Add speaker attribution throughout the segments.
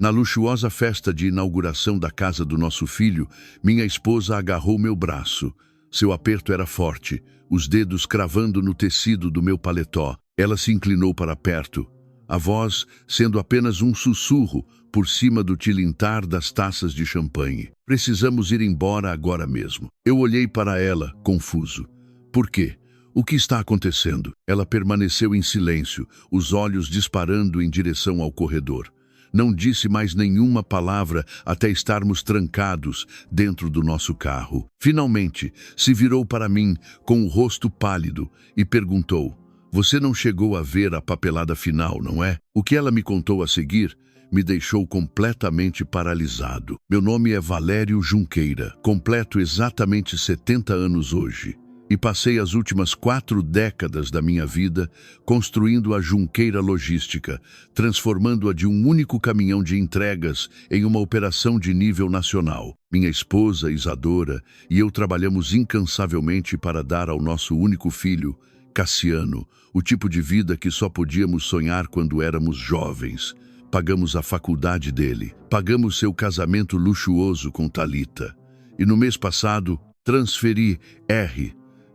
Speaker 1: Na luxuosa festa de inauguração da casa do nosso filho, minha esposa agarrou meu braço. Seu aperto era forte, os dedos cravando no tecido do meu paletó. Ela se inclinou para perto, a voz sendo apenas um sussurro por cima do tilintar das taças de champanhe. Precisamos ir embora agora mesmo. Eu olhei para ela, confuso. Por quê? O que está acontecendo? Ela permaneceu em silêncio, os olhos disparando em direção ao corredor. Não disse mais nenhuma palavra até estarmos trancados dentro do nosso carro. Finalmente, se virou para mim com o rosto pálido e perguntou: "Você não chegou a ver a papelada final, não é?" O que ela me contou a seguir me deixou completamente paralisado. Meu nome é Valério Junqueira, completo exatamente 70 anos hoje. E passei as últimas 4 décadas da minha vida construindo a Junqueira Logística, transformando-a de um único caminhão de entregas em uma operação de nível nacional. Minha esposa, Isadora, e eu trabalhamos incansavelmente para dar ao nosso único filho, Cassiano, o tipo de vida que só podíamos sonhar quando éramos jovens. Pagamos a faculdade dele, pagamos seu casamento luxuoso com Thalita. E no mês passado, transferi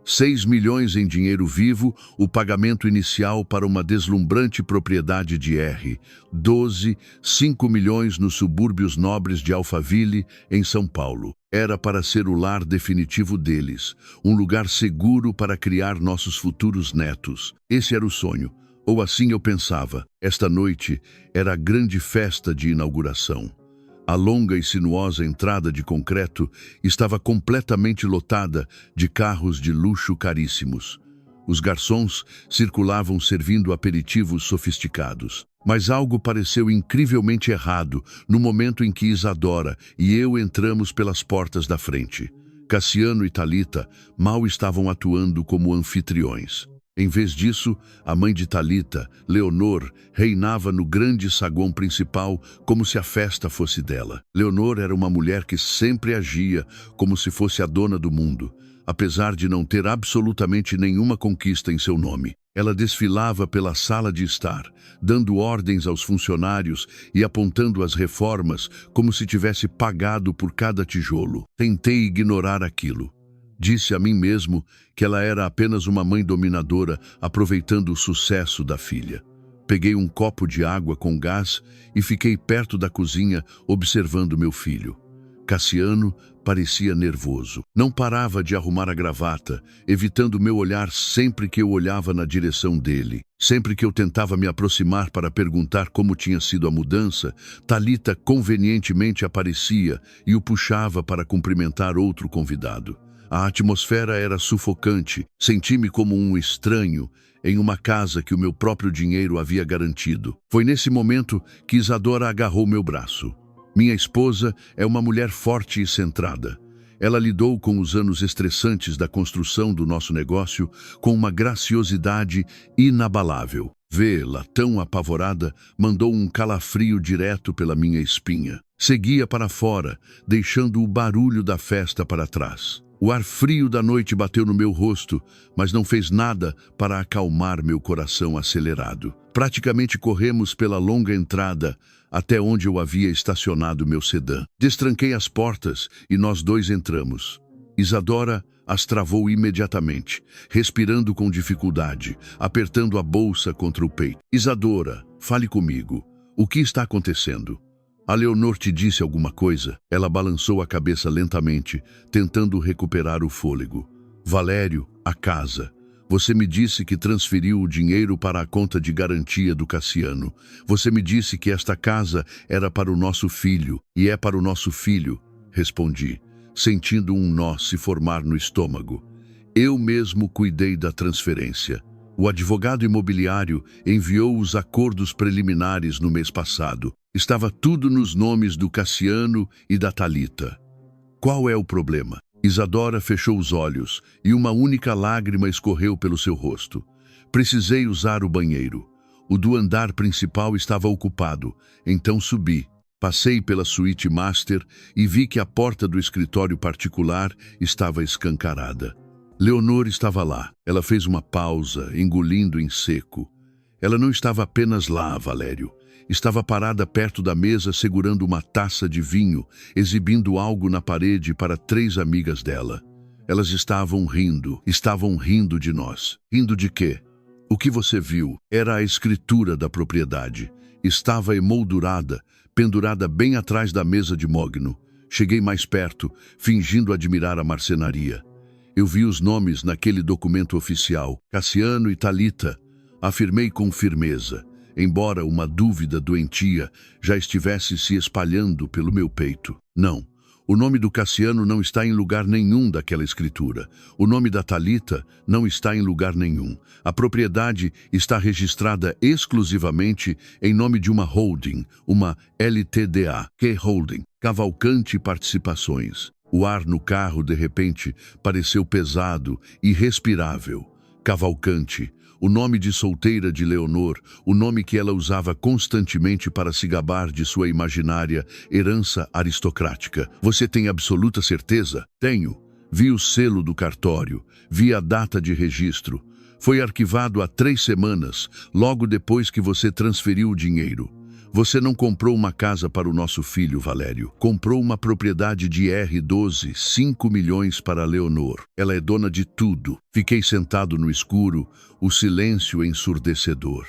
Speaker 1: 6 milhões em dinheiro vivo, o pagamento inicial para uma deslumbrante propriedade de 5 milhões nos subúrbios nobres de Alphaville, em São Paulo. Era para ser o lar definitivo deles, um lugar seguro para criar nossos futuros netos. Esse era o sonho, ou assim eu pensava. Esta noite era a grande festa de inauguração. A longa e sinuosa entrada de concreto estava completamente lotada de carros de luxo caríssimos. Os garçons circulavam servindo aperitivos sofisticados. Mas algo pareceu incrivelmente errado no momento em que Isadora e eu entramos pelas portas da frente. Cassiano e Thalita mal estavam atuando como anfitriões. Em vez disso, a mãe de Thalita, Leonor, reinava no grande saguão principal como se a festa fosse dela. Leonor era uma mulher que sempre agia como se fosse a dona do mundo, apesar de não ter absolutamente nenhuma conquista em seu nome. Ela desfilava pela sala de estar, dando ordens aos funcionários e apontando as reformas como se tivesse pagado por cada tijolo. Tentei ignorar aquilo. Disse a mim mesmo que ela era apenas uma mãe dominadora, aproveitando o sucesso da filha. Peguei um copo de água com gás e fiquei perto da cozinha, observando meu filho. Cassiano parecia nervoso. Não parava de arrumar a gravata, evitando meu olhar sempre que eu olhava na direção dele. Sempre que eu tentava me aproximar para perguntar como tinha sido a mudança, Thalita convenientemente aparecia e o puxava para cumprimentar outro convidado. A atmosfera era sufocante. Senti-me como um estranho em uma casa que o meu próprio dinheiro havia garantido. Foi nesse momento que Isadora agarrou meu braço. Minha esposa é uma mulher forte e centrada. Ela lidou com os anos estressantes da construção do nosso negócio com uma graciosidade inabalável. Vê-la tão apavorada mandou um calafrio direto pela minha espinha. Seguia para fora, deixando o barulho da festa para trás. O ar frio da noite bateu no meu rosto, mas não fez nada para acalmar meu coração acelerado. Praticamente corremos pela longa entrada até onde eu havia estacionado meu sedã. Destranquei as portas e nós dois entramos. Isadora as travou imediatamente, respirando com dificuldade, apertando a bolsa contra o peito. "Isadora, fale comigo. O que está acontecendo? A Leonor te disse alguma coisa?" Ela balançou a cabeça lentamente, tentando recuperar o fôlego. "Valério, a casa. Você me disse que transferiu o dinheiro para a conta de garantia do Cassiano. Você me disse que esta casa era para o nosso filho, e é para o nosso filho", respondi, sentindo um nó se formar no estômago. Eu mesmo cuidei da transferência. O advogado imobiliário enviou os acordos preliminares no mês passado. Estava tudo nos nomes do Cassiano e da Thalita. Qual é o problema? Isadora fechou os olhos e uma única lágrima escorreu pelo seu rosto. Precisei usar o banheiro. O do andar principal estava ocupado, então subi. Passei pela suíte master e vi que a porta do escritório particular estava escancarada. Leonor estava lá. Ela fez uma pausa, engolindo em seco. Ela não estava apenas lá, Valério. Estava parada perto da mesa segurando uma taça de vinho, exibindo algo na parede para 3 amigas dela. Elas estavam rindo de nós. Rindo de quê? O que você viu era a escritura da propriedade. Estava emoldurada, pendurada bem atrás da mesa de mogno. Cheguei mais perto, fingindo admirar a marcenaria. Eu vi os nomes naquele documento oficial, Cassiano e Thalita. Afirmei com firmeza, embora uma dúvida doentia já estivesse se espalhando pelo meu peito. Não, o nome do Cassiano não está em lugar nenhum daquela escritura. O nome da Thalita não está em lugar nenhum. A propriedade está registrada exclusivamente em nome de uma holding, uma LTDA, que Holding, Cavalcante Participações. O ar no carro, de repente, pareceu pesado, irrespirável. Cavalcante, o nome de solteira de Leonor, o nome que ela usava constantemente para se gabar de sua imaginária herança aristocrática. Você tem absoluta certeza? Tenho. Vi o selo do cartório, vi a data de registro. Foi arquivado há 3 semanas, logo depois que você transferiu o dinheiro. Você não comprou uma casa para o nosso filho, Valério. Comprou uma propriedade de R12, 5 milhões para Leonor. Ela é dona de tudo. Fiquei sentado no escuro, o silêncio ensurdecedor.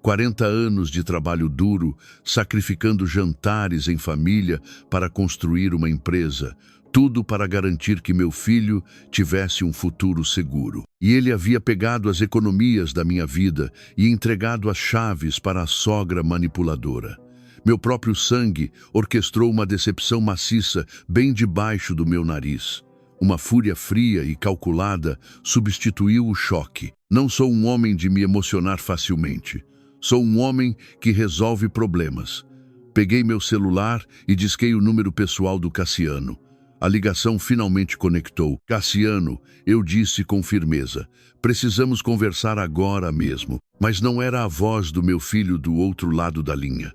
Speaker 1: 40 anos de trabalho duro, sacrificando jantares em família para construir uma empresa. Tudo para garantir que meu filho tivesse um futuro seguro. E ele havia pegado as economias da minha vida e entregado as chaves para a sogra manipuladora. Meu próprio sangue orquestrou uma decepção maciça bem debaixo do meu nariz. Uma fúria fria e calculada substituiu o choque. Não sou um homem de me emocionar facilmente. Sou um homem que resolve problemas. Peguei meu celular e disquei o número pessoal do Cassiano. A ligação finalmente conectou. Cassiano, eu disse com firmeza, precisamos conversar agora mesmo. Mas não era a voz do meu filho do outro lado da linha.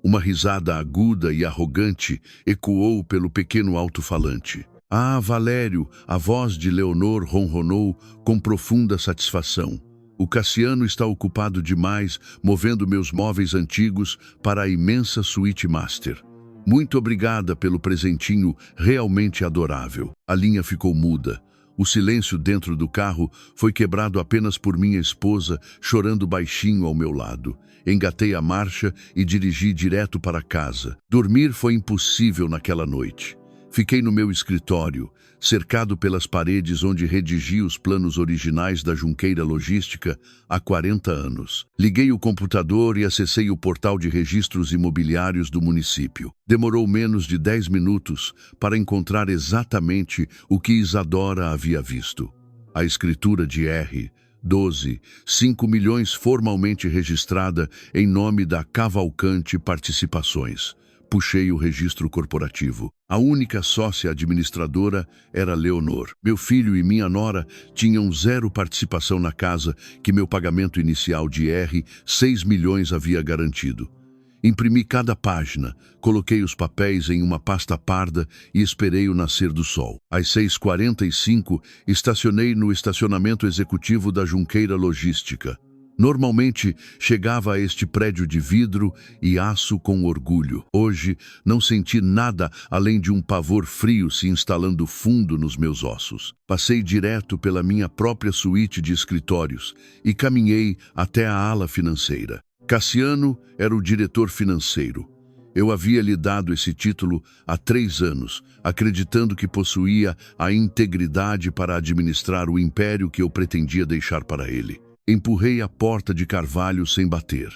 Speaker 1: Uma risada aguda e arrogante ecoou pelo pequeno alto-falante. Ah, Valério, a voz de Leonor ronronou com profunda satisfação. O Cassiano está ocupado demais, movendo meus móveis antigos para a imensa suíte master. Muito obrigada pelo presentinho realmente adorável. A linha ficou muda. O silêncio dentro do carro foi quebrado apenas por minha esposa, chorando baixinho ao meu lado. Engatei a marcha e dirigi direto para casa. Dormir foi impossível naquela noite. Fiquei no meu escritório, cercado pelas paredes onde redigi os planos originais da Junqueira Logística há 40 anos. Liguei o computador e acessei o portal de registros imobiliários do município. Demorou menos de 10 minutos para encontrar exatamente o que Isadora havia visto. A escritura de R12, 5 milhões formalmente registrada em nome da Cavalcante Participações. Puxei o registro corporativo. A única sócia administradora era Leonor. Meu filho e minha nora tinham 0 participação na casa que meu pagamento inicial de R$ 6 milhões havia garantido. Imprimi cada página, coloquei os papéis em uma pasta parda e esperei o nascer do sol. Às 6h45, estacionei no estacionamento executivo da Junqueira Logística. Normalmente, chegava a este prédio de vidro e aço com orgulho. Hoje, não senti nada além de um pavor frio se instalando fundo nos meus ossos. Passei direto pela minha própria suíte de escritórios e caminhei até a ala financeira. Cassiano era o diretor financeiro. Eu havia lhe dado esse título há 3 anos, acreditando que possuía a integridade para administrar o império que eu pretendia deixar para ele. Empurrei a porta de carvalho sem bater.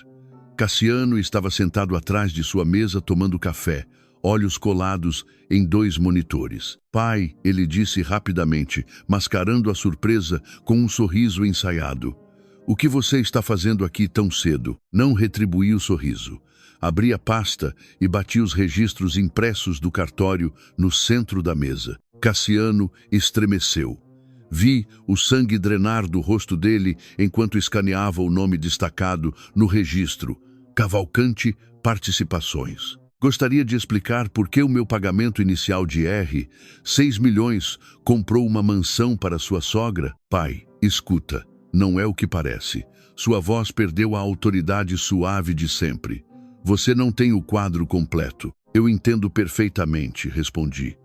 Speaker 1: Cassiano estava sentado atrás de sua mesa tomando café, olhos colados em 2 monitores. Pai, ele disse rapidamente, mascarando a surpresa com um sorriso ensaiado. O que você está fazendo aqui tão cedo? Não retribuí o sorriso. Abri a pasta e bati os registros impressos do cartório no centro da mesa. Cassiano estremeceu. Vi o sangue drenar do rosto dele enquanto escaneava o nome destacado no registro, Cavalcante Participações. Gostaria de explicar por que o meu pagamento inicial de R$ 6 milhões comprou uma mansão para sua sogra? Pai, escuta, não é o que parece. Sua voz perdeu a autoridade suave de sempre. Você não tem o quadro completo. Eu entendo perfeitamente, respondi.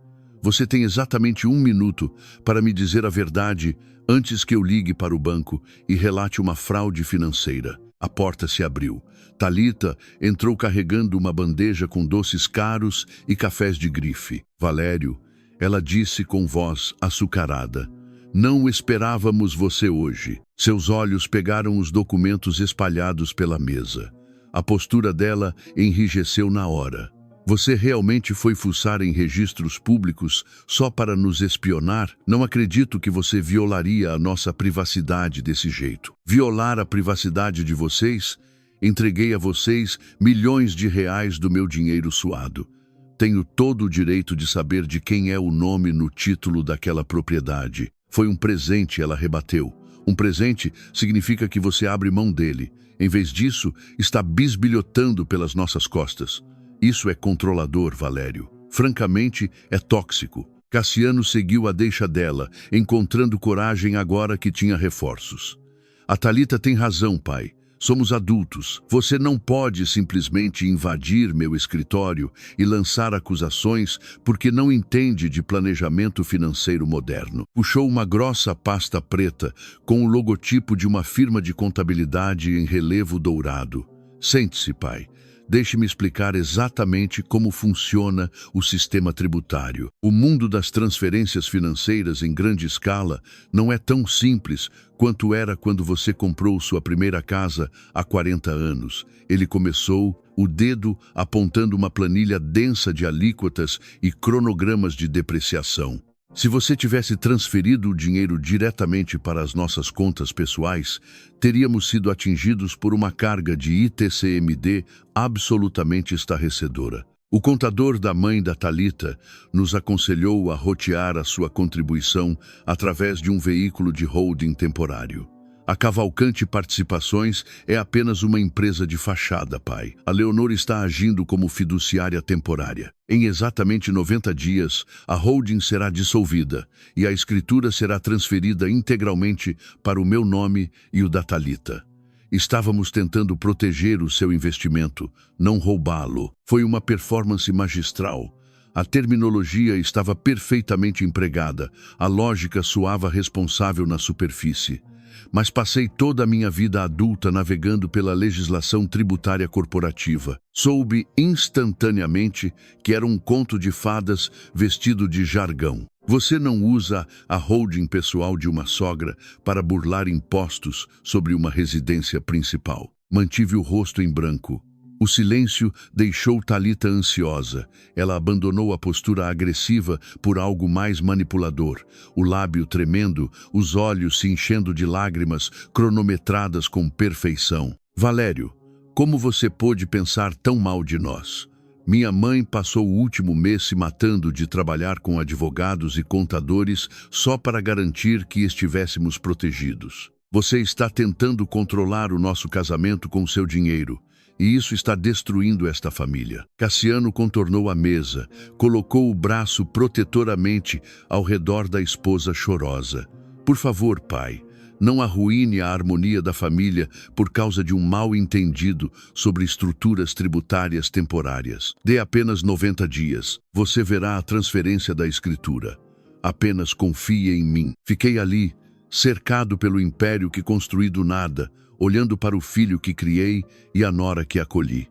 Speaker 1: Você tem exatamente 1 minuto para me dizer a verdade antes que eu ligue para o banco e relate uma fraude financeira. A porta se abriu. Talita entrou carregando uma bandeja com doces caros e cafés de grife. Valério, ela disse com voz açucarada, não esperávamos você hoje. Seus olhos pegaram os documentos espalhados pela mesa. A postura dela enrijeceu na hora. Você realmente foi fuçar em registros públicos só para nos espionar? Não acredito que você violaria a nossa privacidade desse jeito. Violar a privacidade de vocês? Entreguei a vocês milhões de reais do meu dinheiro suado. Tenho todo o direito de saber de quem é o nome no título daquela propriedade. Foi um presente, ela rebateu. Um presente significa que você abre mão dele. Em vez disso, está bisbilhotando pelas nossas costas. Isso é controlador, Valério. Francamente, é tóxico. Cassiano seguiu a deixa dela, encontrando coragem agora que tinha reforços. A Talita tem razão, pai. Somos adultos. Você não pode simplesmente invadir meu escritório e lançar acusações porque não entende de planejamento financeiro moderno. Puxou uma grossa pasta preta com o logotipo de uma firma de contabilidade em relevo dourado. Sente-se, pai. Deixe-me explicar exatamente como funciona o sistema tributário. O mundo das transferências financeiras em grande escala não é tão simples quanto era quando você comprou sua primeira casa há 40 anos. Ele começou, o dedo apontando uma planilha densa de alíquotas e cronogramas de depreciação. Se você tivesse transferido o dinheiro diretamente para as nossas contas pessoais, teríamos sido atingidos por uma carga de ITCMD absolutamente estarrecedora. O contador da mãe da Talita nos aconselhou a rotear a sua contribuição através de um veículo de holding temporário. A Cavalcante Participações é apenas uma empresa de fachada, pai. A Leonor está agindo como fiduciária temporária. Em exatamente 90 dias, a holding será dissolvida e a escritura será transferida integralmente para o meu nome e o da Talita. Estávamos tentando proteger o seu investimento, não roubá-lo. Foi uma performance magistral. A terminologia estava perfeitamente empregada, a lógica soava responsável na superfície. Mas passei toda a minha vida adulta navegando pela legislação tributária corporativa. Soube instantaneamente que era um conto de fadas vestido de jargão. Você não usa a holding pessoal de uma sogra para burlar impostos sobre uma residência principal. Mantive o rosto em branco. O silêncio deixou Talita ansiosa. Ela abandonou a postura agressiva por algo mais manipulador. O lábio tremendo, os olhos se enchendo de lágrimas cronometradas com perfeição. Valério, como você pôde pensar tão mal de nós? Minha mãe passou o último mês se matando de trabalhar com advogados e contadores só para garantir que estivéssemos protegidos. Você está tentando controlar o nosso casamento com seu dinheiro. E isso está destruindo esta família. Cassiano contornou a mesa, colocou o braço protetoramente ao redor da esposa chorosa. Por favor, pai, não arruine a harmonia da família por causa de um mal-entendido sobre estruturas tributárias temporárias. Dê apenas 90 dias. Você verá a transferência da escritura. Apenas confie em mim. Fiquei ali, cercado pelo império que construí do nada, olhando para o filho que criei e a nora que acolhi.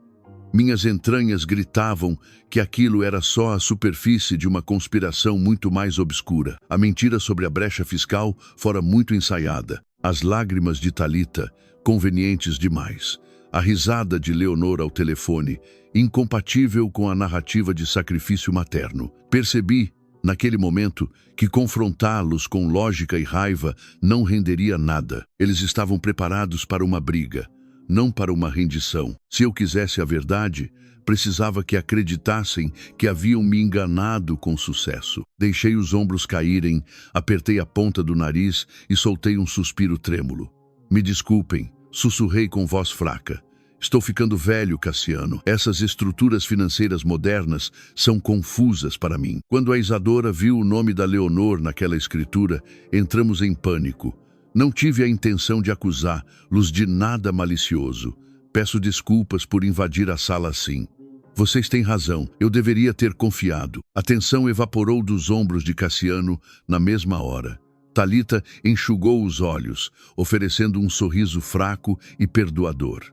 Speaker 1: Minhas entranhas gritavam que aquilo era só a superfície de uma conspiração muito mais obscura. A mentira sobre a brecha fiscal fora muito ensaiada. As lágrimas de Talita, convenientes demais. A risada de Leonor ao telefone, incompatível com a narrativa de sacrifício materno. Percebi, naquele momento, que confrontá-los com lógica e raiva não renderia nada. Eles estavam preparados para uma briga, não para uma rendição. Se eu quisesse a verdade, precisava que acreditassem que haviam me enganado com sucesso. Deixei os ombros caírem, apertei a ponta do nariz e soltei um suspiro trêmulo. Me desculpem, sussurrei com voz fraca. Estou ficando velho, Cassiano. Essas estruturas financeiras modernas são confusas para mim. Quando a Isadora viu o nome da Leonor naquela escritura, entramos em pânico. Não tive a intenção de acusá-los de nada malicioso. Peço desculpas por invadir a sala assim. Vocês têm razão, eu deveria ter confiado. A tensão evaporou dos ombros de Cassiano na mesma hora. Talita enxugou os olhos, oferecendo um sorriso fraco e perdoador.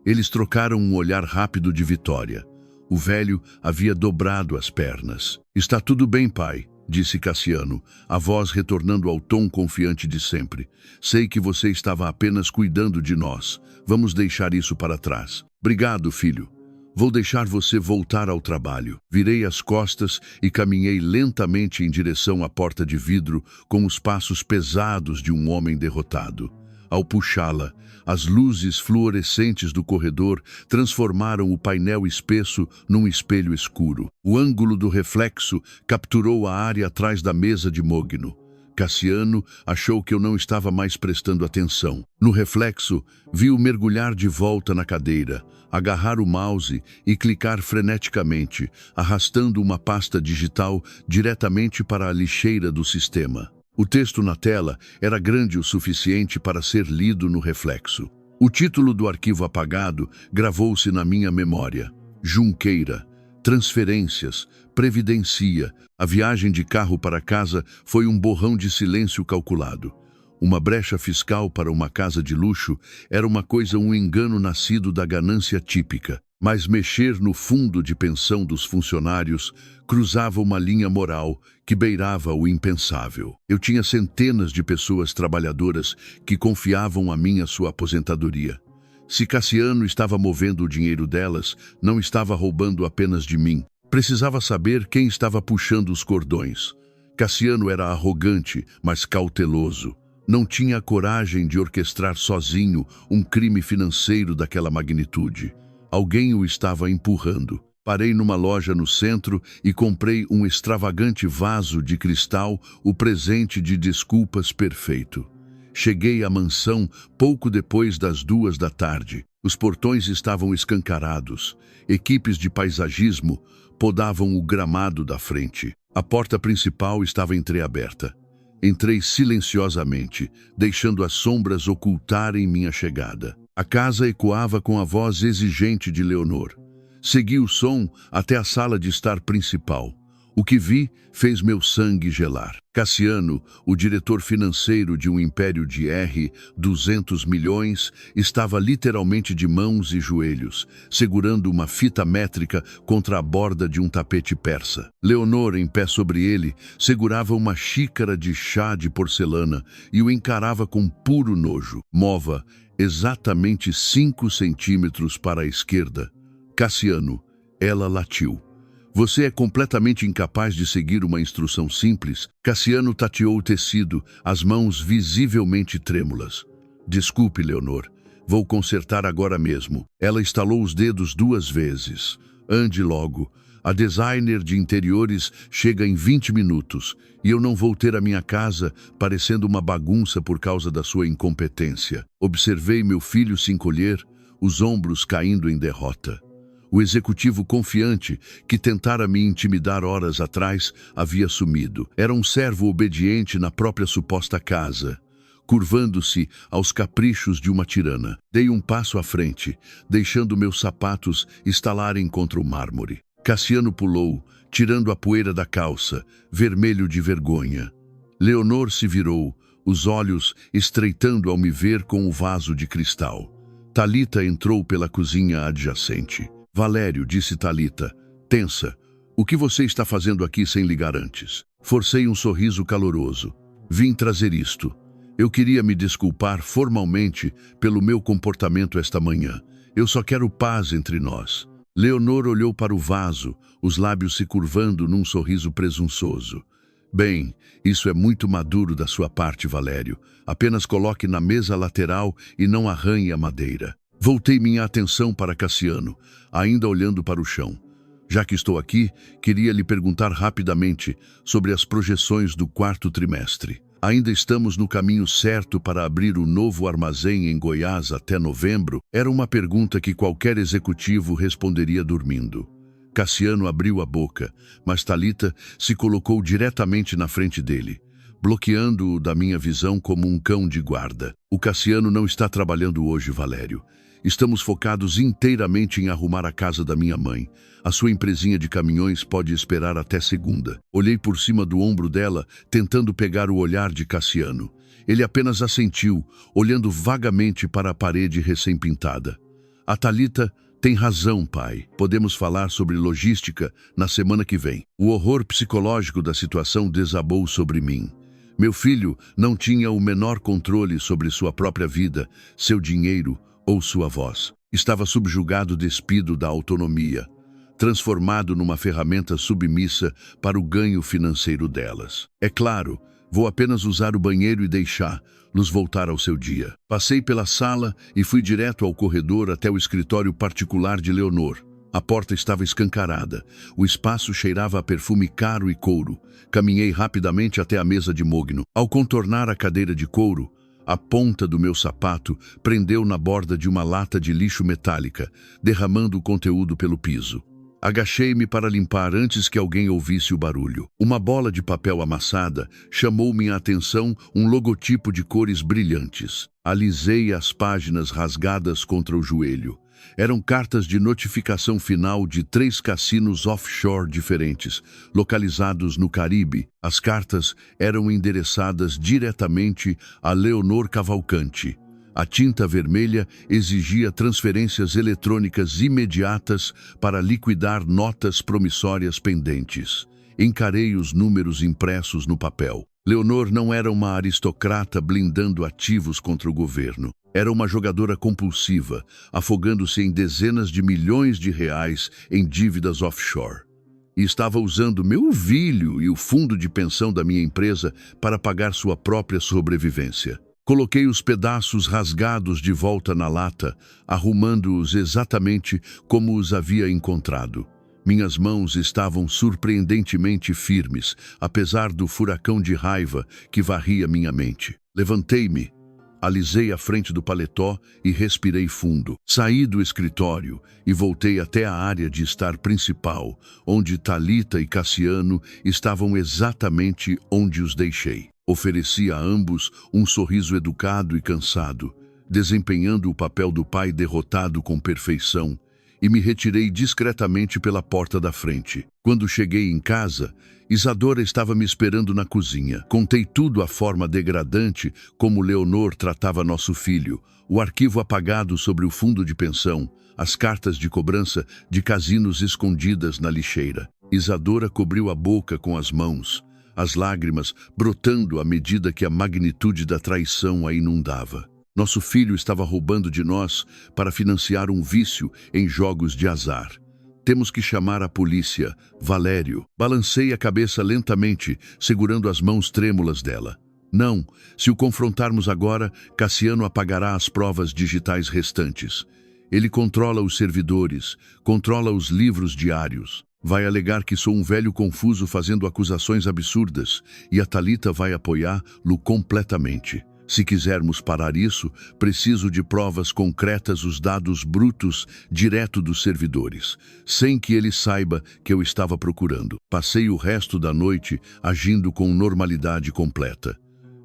Speaker 1: Eles trocaram um olhar rápido de vitória. O velho havia dobrado as pernas. Está tudo bem, pai, disse Cassiano, a voz retornando ao tom confiante de sempre. Sei que você estava apenas cuidando de nós. Vamos deixar isso para trás. Obrigado, filho. Vou deixar você voltar ao trabalho. Virei as costas e caminhei lentamente em direção à porta de vidro com os passos pesados de um homem derrotado. Ao puxá-la, as luzes fluorescentes do corredor transformaram o painel espesso num espelho escuro. O ângulo do reflexo capturou a área atrás da mesa de Mogno. Cassiano achou que eu não estava mais prestando atenção. No reflexo, vi-o mergulhar de volta na cadeira, agarrar o mouse e clicar freneticamente, arrastando uma pasta digital diretamente para a lixeira do sistema. O texto na tela era grande o suficiente para ser lido no reflexo. O título do arquivo apagado gravou-se na minha memória. Junqueira. Transferências. Previdencia. A viagem de carro para casa foi um borrão de silêncio calculado. Uma brecha fiscal para uma casa de luxo era um engano nascido da ganância típica. Mas mexer no fundo de pensão dos funcionários cruzava uma linha moral que beirava o impensável. Eu tinha centenas de pessoas trabalhadoras que confiavam a mim a sua aposentadoria. Se Cassiano estava movendo o dinheiro delas, não estava roubando apenas de mim. Precisava saber quem estava puxando os cordões. Cassiano era arrogante, mas cauteloso. Não tinha a coragem de orquestrar sozinho um crime financeiro daquela magnitude. Alguém o estava empurrando. Parei numa loja no centro e comprei um extravagante vaso de cristal, o presente de desculpas perfeito. Cheguei à mansão pouco depois das 2 da tarde. Os portões estavam escancarados. Equipes de paisagismo podavam o gramado da frente. A porta principal estava entreaberta. Entrei silenciosamente, deixando as sombras ocultarem minha chegada. A casa ecoava com a voz exigente de Leonor. Segui o som até a sala de estar principal. O que vi fez meu sangue gelar. Cassiano, o diretor financeiro de um império de 200 milhões, estava literalmente de mãos e joelhos, segurando uma fita métrica contra a borda de um tapete persa. Leonor, em pé sobre ele, segurava uma xícara de chá de porcelana e o encarava com puro nojo. Mova exatamente 5 centímetros para a esquerda. Cassiano, ela latiu. Você é completamente incapaz de seguir uma instrução simples. Cassiano tateou o tecido, as mãos visivelmente trêmulas. Desculpe, Leonor. Vou consertar agora mesmo. Ela estalou os dedos 2 vezes. Ande logo. A designer de interiores chega em 20 minutos e eu não vou ter a minha casa parecendo uma bagunça por causa da sua incompetência. Observei meu filho se encolher, os ombros caindo em derrota. O executivo confiante, que tentara me intimidar horas atrás, havia sumido. Era um servo obediente na própria suposta casa, curvando-se aos caprichos de uma tirana. Dei um passo à frente, deixando meus sapatos estalarem contra o mármore. Cassiano pulou, tirando a poeira da calça, vermelho de vergonha. Leonor se virou, os olhos estreitando ao me ver com o vaso de cristal. Talita entrou pela cozinha adjacente. Valério, disse Talita, tensa. O que você está fazendo aqui sem ligar antes? Forcei um sorriso caloroso. Vim trazer isto. Eu queria me desculpar formalmente pelo meu comportamento esta manhã. Eu só quero paz entre nós. Leonor olhou para o vaso, os lábios se curvando num sorriso presunçoso. Bem, isso é muito maduro da sua parte, Valério. Apenas coloque na mesa lateral e não arranhe a madeira. Voltei minha atenção para Cassiano, ainda olhando para o chão. Já que estou aqui, queria lhe perguntar rapidamente sobre as projeções do 4º trimestre. Ainda estamos no caminho certo para abrir o novo armazém em Goiás até novembro? Era uma pergunta que qualquer executivo responderia dormindo. Cassiano abriu a boca, mas Talita se colocou diretamente na frente dele, bloqueando-o da minha visão como um cão de guarda. O Cassiano não está trabalhando hoje, Valério. Estamos focados inteiramente em arrumar a casa da minha mãe. A sua empresinha de caminhões pode esperar até segunda. Olhei por cima do ombro dela, tentando pegar o olhar de Cassiano. Ele apenas assentiu, olhando vagamente para a parede recém-pintada. A Thalita tem razão, pai. Podemos falar sobre logística na semana que vem. O horror psicológico da situação desabou sobre mim. Meu filho não tinha o menor controle sobre sua própria vida, seu dinheiro ou sua voz. Estava subjugado, despido da autonomia, transformado numa ferramenta submissa para o ganho financeiro delas. É claro, vou apenas usar o banheiro e deixá-los voltar ao seu dia. Passei pela sala e fui direto ao corredor até o escritório particular de Leonor. A porta estava escancarada. O espaço cheirava a perfume caro e couro. Caminhei rapidamente até a mesa de mogno. Ao contornar a cadeira de couro, a ponta do meu sapato prendeu na borda de uma lata de lixo metálica, derramando o conteúdo pelo piso. Agachei-me para limpar antes que alguém ouvisse o barulho. Uma bola de papel amassada chamou minha atenção, um logotipo de cores brilhantes. Alisei as páginas rasgadas contra o joelho. Eram cartas de notificação final de 3 cassinos offshore diferentes, localizados no Caribe. As cartas eram endereçadas diretamente a Leonor Cavalcante. A tinta vermelha exigia transferências eletrônicas imediatas para liquidar notas promissórias pendentes. Encarei os números impressos no papel. Leonor não era uma aristocrata blindando ativos contra o governo. Era uma jogadora compulsiva, afogando-se em dezenas de milhões de reais em dívidas offshore. E estava usando meu filho e o fundo de pensão da minha empresa para pagar sua própria sobrevivência. Coloquei os pedaços rasgados de volta na lata, arrumando-os exatamente como os havia encontrado. Minhas mãos estavam surpreendentemente firmes, apesar do furacão de raiva que varria minha mente. Levantei-me, alisei a frente do paletó e respirei fundo. Saí do escritório e voltei até a área de estar principal, onde Thalita e Cassiano estavam exatamente onde os deixei. Ofereci a ambos um sorriso educado e cansado, desempenhando o papel do pai derrotado com perfeição, e me retirei discretamente pela porta da frente. Quando cheguei em casa, Isadora estava me esperando na cozinha. Contei tudo à forma degradante como Leonor tratava nosso filho, o arquivo apagado sobre o fundo de pensão, as cartas de cobrança de casinos escondidas na lixeira. Isadora cobriu a boca com as mãos, as lágrimas brotando à medida que a magnitude da traição a inundava. Nosso filho estava roubando de nós para financiar um vício em jogos de azar. Temos que chamar a polícia, Valério. Balancei a cabeça lentamente, segurando as mãos trêmulas dela. Não, se o confrontarmos agora, Cassiano apagará as provas digitais restantes. Ele controla os servidores, controla os livros diários. Vai alegar que sou um velho confuso fazendo acusações absurdas e a Thalita vai apoiá-lo completamente. Se quisermos parar isso, preciso de provas concretas, os dados brutos direto dos servidores, sem que ele saiba que eu estava procurando. Passei o resto da noite agindo com normalidade completa.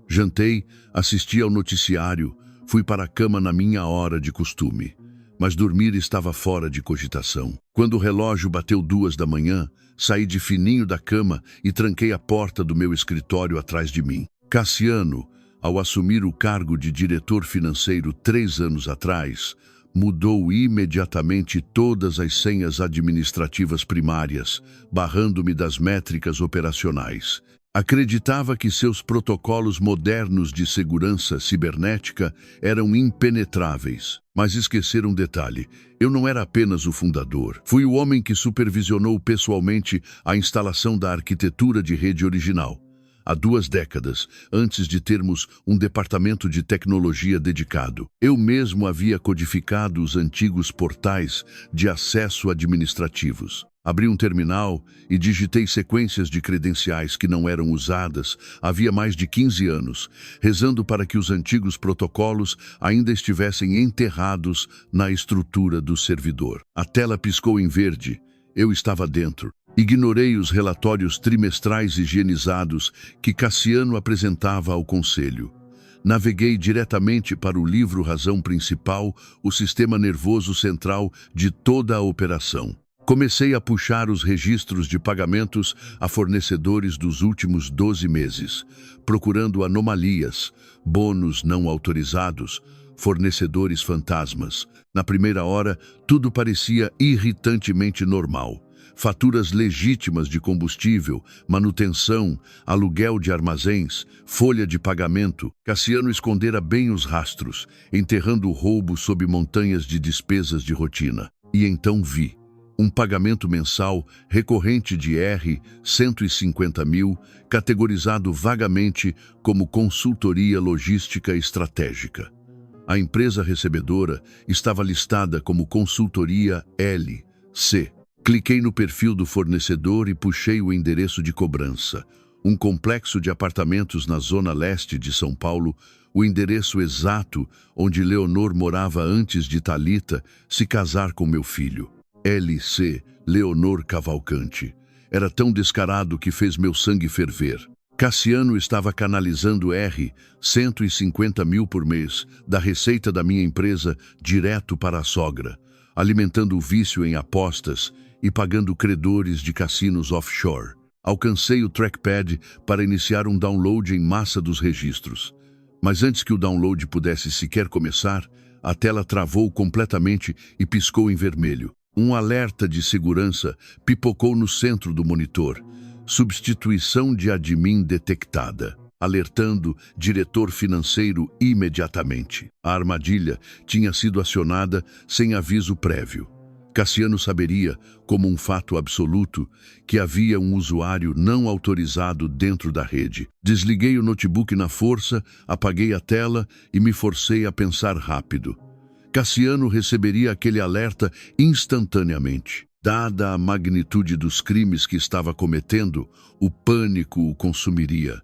Speaker 1: Jantei, assisti ao noticiário, fui para a cama na minha hora de costume. Mas dormir estava fora de cogitação. Quando o relógio bateu 2 da manhã, saí de fininho da cama e tranquei a porta do meu escritório atrás de mim. Cassiano, ao assumir o cargo de diretor financeiro 3 anos atrás, mudou imediatamente todas as senhas administrativas primárias, barrando-me das métricas operacionais. Acreditava que seus protocolos modernos de segurança cibernética eram impenetráveis. Mas esqueceram um detalhe: eu não era apenas o fundador. Fui o homem que supervisionou pessoalmente a instalação da arquitetura de rede original. Há 2 décadas, antes de termos um departamento de tecnologia dedicado, eu mesmo havia codificado os antigos portais de acesso administrativos. Abri um terminal e digitei sequências de credenciais que não eram usadas havia mais de 15 anos, rezando para que os antigos protocolos ainda estivessem enterrados na estrutura do servidor. A tela piscou em verde. Eu estava dentro. Ignorei os relatórios trimestrais higienizados que Cassiano apresentava ao conselho. Naveguei diretamente para o livro razão principal, o sistema nervoso central de toda a operação. Comecei a puxar os registros de pagamentos a fornecedores dos últimos 12 meses, procurando anomalias, bônus não autorizados, fornecedores fantasmas. Na primeira hora, tudo parecia irritantemente normal. Faturas legítimas de combustível, manutenção, aluguel de armazéns, folha de pagamento. Cassiano escondera bem os rastros, enterrando o roubo sob montanhas de despesas de rotina. E então vi um pagamento mensal recorrente de R$ 150 mil, categorizado vagamente como consultoria logística estratégica. A empresa recebedora estava listada como consultoria LC. Cliquei no perfil do fornecedor e puxei o endereço de cobrança. Um complexo de apartamentos na zona leste de São Paulo, o endereço exato onde Leonor morava antes de Thalita se casar com meu filho. LC, Leonor Cavalcante. Era tão descarado que fez meu sangue ferver. Cassiano estava canalizando R$ 150 mil por mês da receita da minha empresa direto para a sogra, alimentando o vício em apostas e pagando credores de cassinos offshore. Alcancei o trackpad para iniciar um download em massa dos registros. Mas antes que o download pudesse sequer começar, a tela travou completamente e piscou em vermelho. Um alerta de segurança pipocou no centro do monitor. Substituição de admin detectada, alertando diretor financeiro imediatamente. A armadilha tinha sido acionada sem aviso prévio. Cassiano saberia, como um fato absoluto, que havia um usuário não autorizado dentro da rede. Desliguei o notebook na força, apaguei a tela e me forcei a pensar rápido. Cassiano receberia aquele alerta instantaneamente. Dada a magnitude dos crimes que estava cometendo, o pânico o consumiria.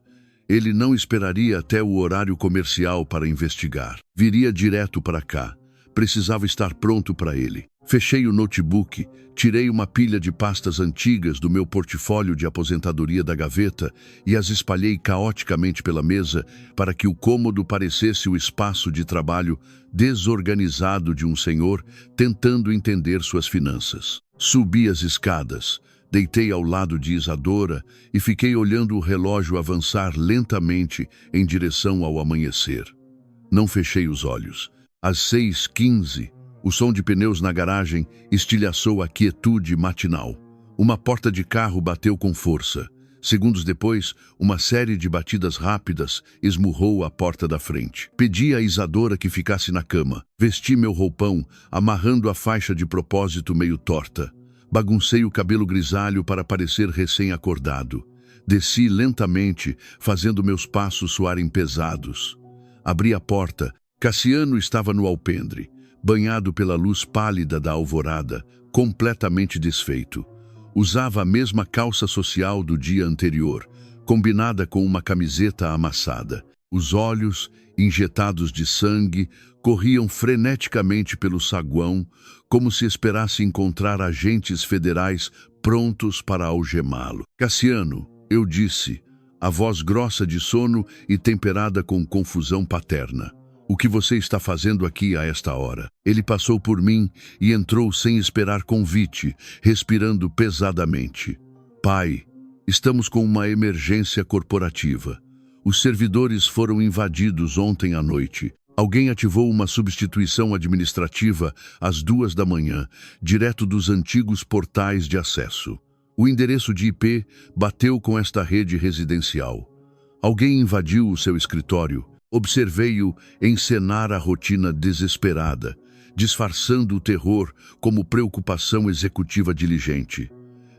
Speaker 1: Ele não esperaria até o horário comercial para investigar. Viria direto para cá. Precisava estar pronto para ele. Fechei o notebook, tirei uma pilha de pastas antigas do meu portfólio de aposentadoria da gaveta e as espalhei caoticamente pela mesa para que o cômodo parecesse o espaço de trabalho desorganizado de um senhor tentando entender suas finanças. Subi as escadas, deitei ao lado de Isadora e fiquei olhando o relógio avançar lentamente em direção ao amanhecer. Não fechei os olhos. Às 6h15, o som de pneus na garagem estilhaçou a quietude matinal. Uma porta de carro bateu com força. Segundos depois, uma série de batidas rápidas esmurrou a porta da frente. Pedi a Isadora que ficasse na cama. Vesti meu roupão, amarrando a faixa de propósito meio torta. Baguncei o cabelo grisalho para parecer recém-acordado. Desci lentamente, fazendo meus passos soarem pesados. Abri a porta. Cassiano estava no alpendre, banhado pela luz pálida da alvorada, completamente desfeito. Usava a mesma calça social do dia anterior, combinada com uma camiseta amassada. Os olhos, injetados de sangue, corriam freneticamente pelo saguão, como se esperasse encontrar agentes federais prontos para algemá-lo. Cassiano, eu disse, a voz grossa de sono e temperada com confusão paterna. O que você está fazendo aqui a esta hora? Ele passou por mim e entrou sem esperar convite, respirando pesadamente. Pai, estamos com uma emergência corporativa. Os servidores foram invadidos ontem à noite. Alguém ativou uma substituição administrativa às 2 da manhã, direto dos antigos portais de acesso. O endereço de IP bateu com esta rede residencial. Alguém invadiu o seu escritório. Observei-o encenar a rotina desesperada, disfarçando o terror como preocupação executiva diligente.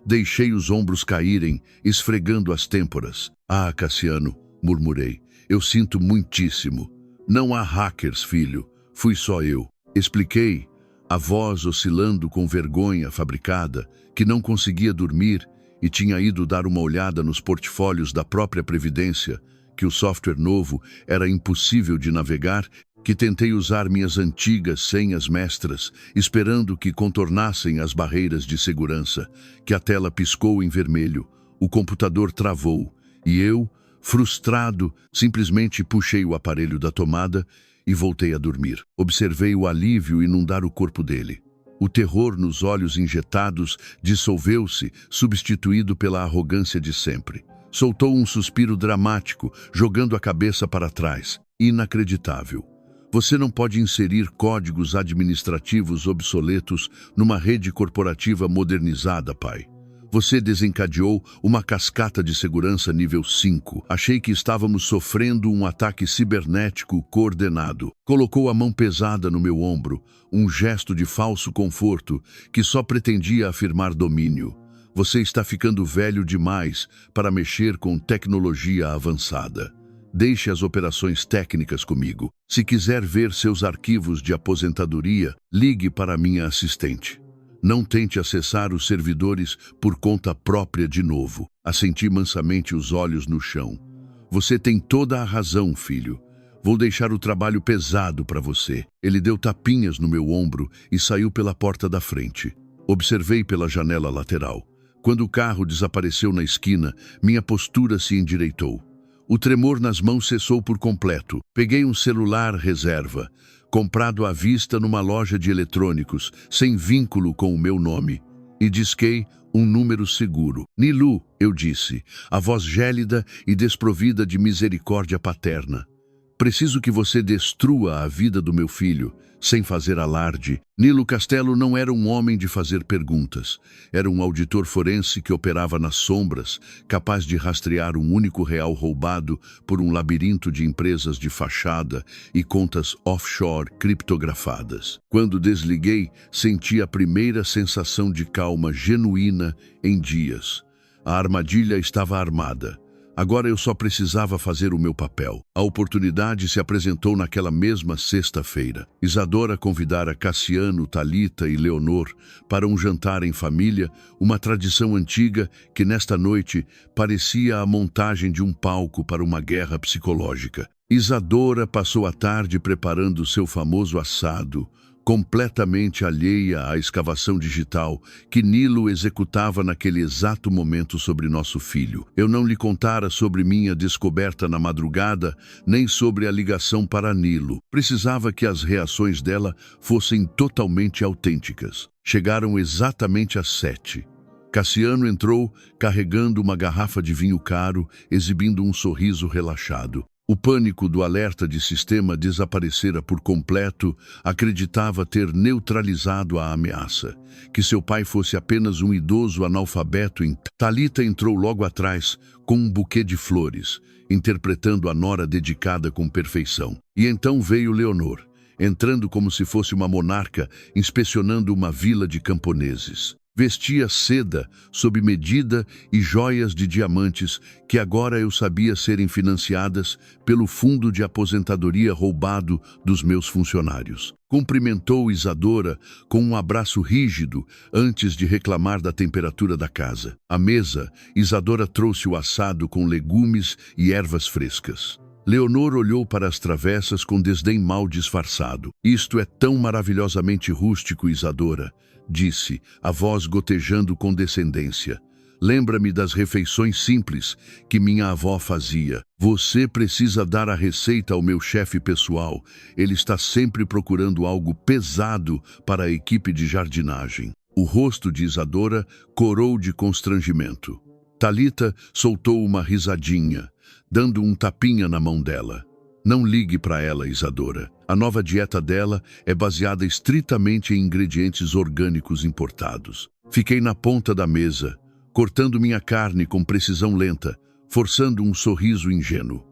Speaker 1: Deixei os ombros caírem, esfregando as têmporas. Ah, Cassiano, murmurei, eu sinto muitíssimo. Não há hackers, filho, fui só eu. Expliquei, a voz oscilando com vergonha fabricada, que não conseguia dormir e tinha ido dar uma olhada nos portfólios da própria Previdência, que o software novo era impossível de navegar, que tentei usar minhas antigas senhas mestras, esperando que contornassem as barreiras de segurança, que a tela piscou em vermelho, o computador travou, e eu, Frustrado, simplesmente puxei o aparelho da tomada e voltei a dormir. Observei o alívio inundar o corpo dele. O terror nos olhos injetados dissolveu-se, substituído pela arrogância de sempre. Soltou um suspiro dramático, jogando a cabeça para trás. Inacreditável. Você não pode inserir códigos administrativos obsoletos numa rede corporativa modernizada, pai. Você desencadeou uma cascata de segurança nível 5. Achei que estávamos sofrendo um ataque cibernético coordenado. Colocou a mão pesada no meu ombro, um gesto de falso conforto que só pretendia afirmar domínio. Você está ficando velho demais para mexer com tecnologia avançada. Deixe as operações técnicas comigo. Se quiser ver seus arquivos de aposentadoria, ligue para minha assistente. Não tente acessar os servidores por conta própria de novo. Assenti mansamente os olhos no chão. Você tem toda a razão, filho. Vou deixar o trabalho pesado para você. Ele deu tapinhas no meu ombro e saiu pela porta da frente. Observei pela janela lateral. Quando o carro desapareceu na esquina, minha postura se endireitou. O tremor nas mãos cessou por completo. Peguei um celular reserva, comprado à vista numa loja de eletrônicos, sem vínculo com o meu nome, e disquei um número seguro. Nilu, eu disse, a voz gélida e desprovida de misericórdia paterna. Preciso que você destrua a vida do meu filho, sem fazer alarde. Nilo Castelo não era um homem de fazer perguntas. Era um auditor forense que operava nas sombras, capaz de rastrear um único real roubado por um labirinto de empresas de fachada e contas offshore criptografadas. Quando desliguei, senti a primeira sensação de calma genuína em dias. A armadilha estava armada. Agora eu só precisava fazer o meu papel. A oportunidade se apresentou naquela mesma sexta-feira. Isadora convidara Cassiano, Thalita e Leonor para um jantar em família, uma tradição antiga que nesta noite parecia a montagem de um palco para uma guerra psicológica. Isadora passou a tarde preparando seu famoso assado, completamente alheia à escavação digital que Nilo executava naquele exato momento sobre nosso filho. Eu não lhe contara sobre minha descoberta na madrugada, nem sobre a ligação para Nilo. Precisava que as reações dela fossem totalmente autênticas. Chegaram exatamente às 7. Cassiano entrou carregando uma garrafa de vinho caro, exibindo um sorriso relaxado. O pânico do alerta de sistema desaparecera por completo, acreditava ter neutralizado a ameaça. Que seu pai fosse apenas um idoso analfabeto. Thalita entrou logo atrás, com um buquê de flores, interpretando a nora dedicada com perfeição. E então veio Leonor, entrando como se fosse uma monarca, inspecionando uma vila de camponeses. Vestia seda, sob medida e joias de diamantes que agora eu sabia serem financiadas pelo fundo de aposentadoria roubado dos meus funcionários. Cumprimentou Isadora com um abraço rígido antes de reclamar da temperatura da casa. À mesa, Isadora trouxe o assado com legumes e ervas frescas. Leonor olhou para as travessas com desdém mal disfarçado. Isto é tão maravilhosamente rústico, Isadora, disse, a voz gotejando com descendência. Lembra-me das refeições simples que minha avó fazia. Você precisa dar a receita ao meu chefe pessoal. Ele está sempre procurando algo pesado para a equipe de jardinagem. O rosto de Isadora corou de constrangimento. Thalita soltou uma risadinha, dando um tapinha na mão dela. Não ligue para ela, Isadora. A nova dieta dela é baseada estritamente em ingredientes orgânicos importados. Fiquei na ponta da mesa, cortando minha carne com precisão lenta, forçando um sorriso ingênuo.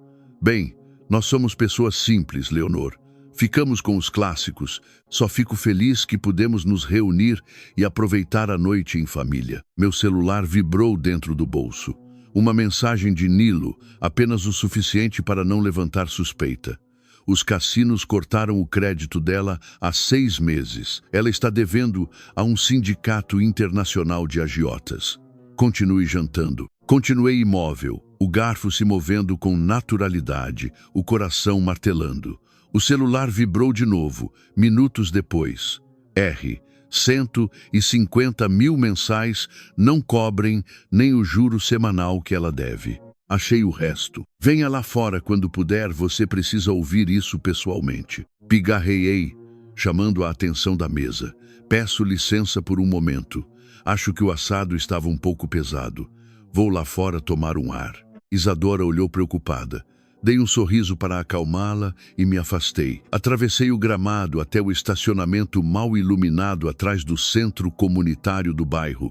Speaker 1: Bem, nós somos pessoas simples, Leonor. Ficamos com os clássicos. Só fico feliz que pudemos nos reunir e aproveitar a noite em família. Meu celular vibrou dentro do bolso. Uma mensagem de Nilo, apenas o suficiente para não levantar suspeita. Os cassinos cortaram o crédito dela há 6 meses. Ela está devendo a um sindicato internacional de agiotas. Continue jantando. Continuei imóvel, o garfo se movendo com naturalidade, o coração martelando. O celular vibrou de novo, minutos depois. R. 150 mil mensais não cobrem nem o juro semanal que ela deve. Achei o resto. Venha lá fora quando puder, você precisa ouvir isso pessoalmente. Pigarreei, chamando a atenção da mesa. Peço licença por um momento. Acho que o assado estava um pouco pesado. Vou lá fora tomar um ar. Isadora olhou preocupada. Dei um sorriso para acalmá-la e me afastei. Atravessei o gramado até o estacionamento mal iluminado atrás do centro comunitário do bairro,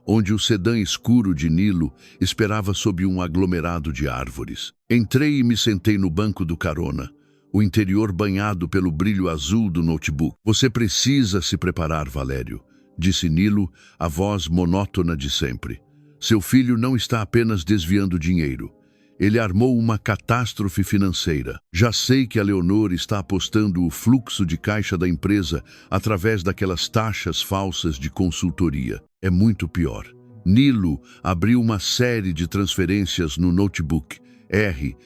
Speaker 1: onde o sedã escuro de Nilo esperava sob um aglomerado de árvores. Entrei e me sentei no banco do carona, o interior banhado pelo brilho azul do notebook. Você precisa se preparar, Valério, disse Nilo, a voz monótona de sempre. Seu filho não está apenas desviando dinheiro. Ele armou uma catástrofe financeira. Já sei que a Leonor está apostando o fluxo de caixa da empresa através daquelas taxas falsas de consultoria. É muito pior. Nilo abriu uma série de transferências no notebook.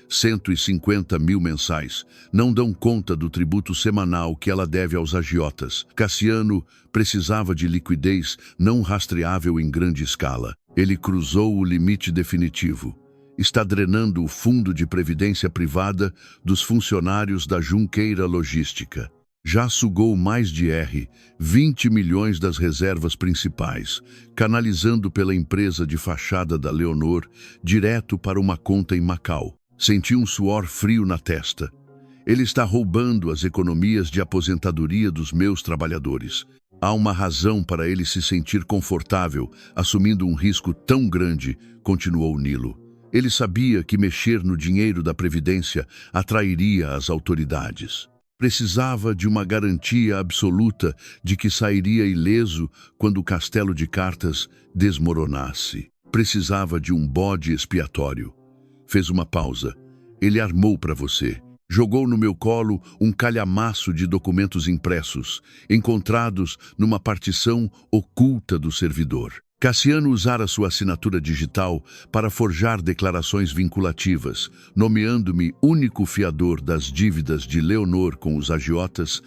Speaker 1: 150 mil mensais. Não dão conta do tributo semanal que ela deve aos agiotas. Cassiano precisava de liquidez não rastreável em grande escala. Ele cruzou o limite definitivo. Está drenando o fundo de previdência privada dos funcionários da Junqueira Logística. Já sugou mais de 20 milhões das reservas principais, canalizando pela empresa de fachada da Leonor direto para uma conta em Macau. Senti um suor frio na testa. Ele está roubando as economias de aposentadoria dos meus trabalhadores. Há uma razão para ele se sentir confortável, assumindo um risco tão grande, continuou Nilo. Ele sabia que mexer no dinheiro da Previdência atrairia as autoridades. Precisava de uma garantia absoluta de que sairia ileso quando o castelo de cartas desmoronasse. Precisava de um bode expiatório. Fez uma pausa. Ele armou para você. Jogou no meu colo um calhamaço de documentos impressos, encontrados numa partição oculta do servidor. Cassiano usara sua assinatura digital para forjar declarações vinculativas, nomeando-me único fiador das dívidas de Leonor com os agiotas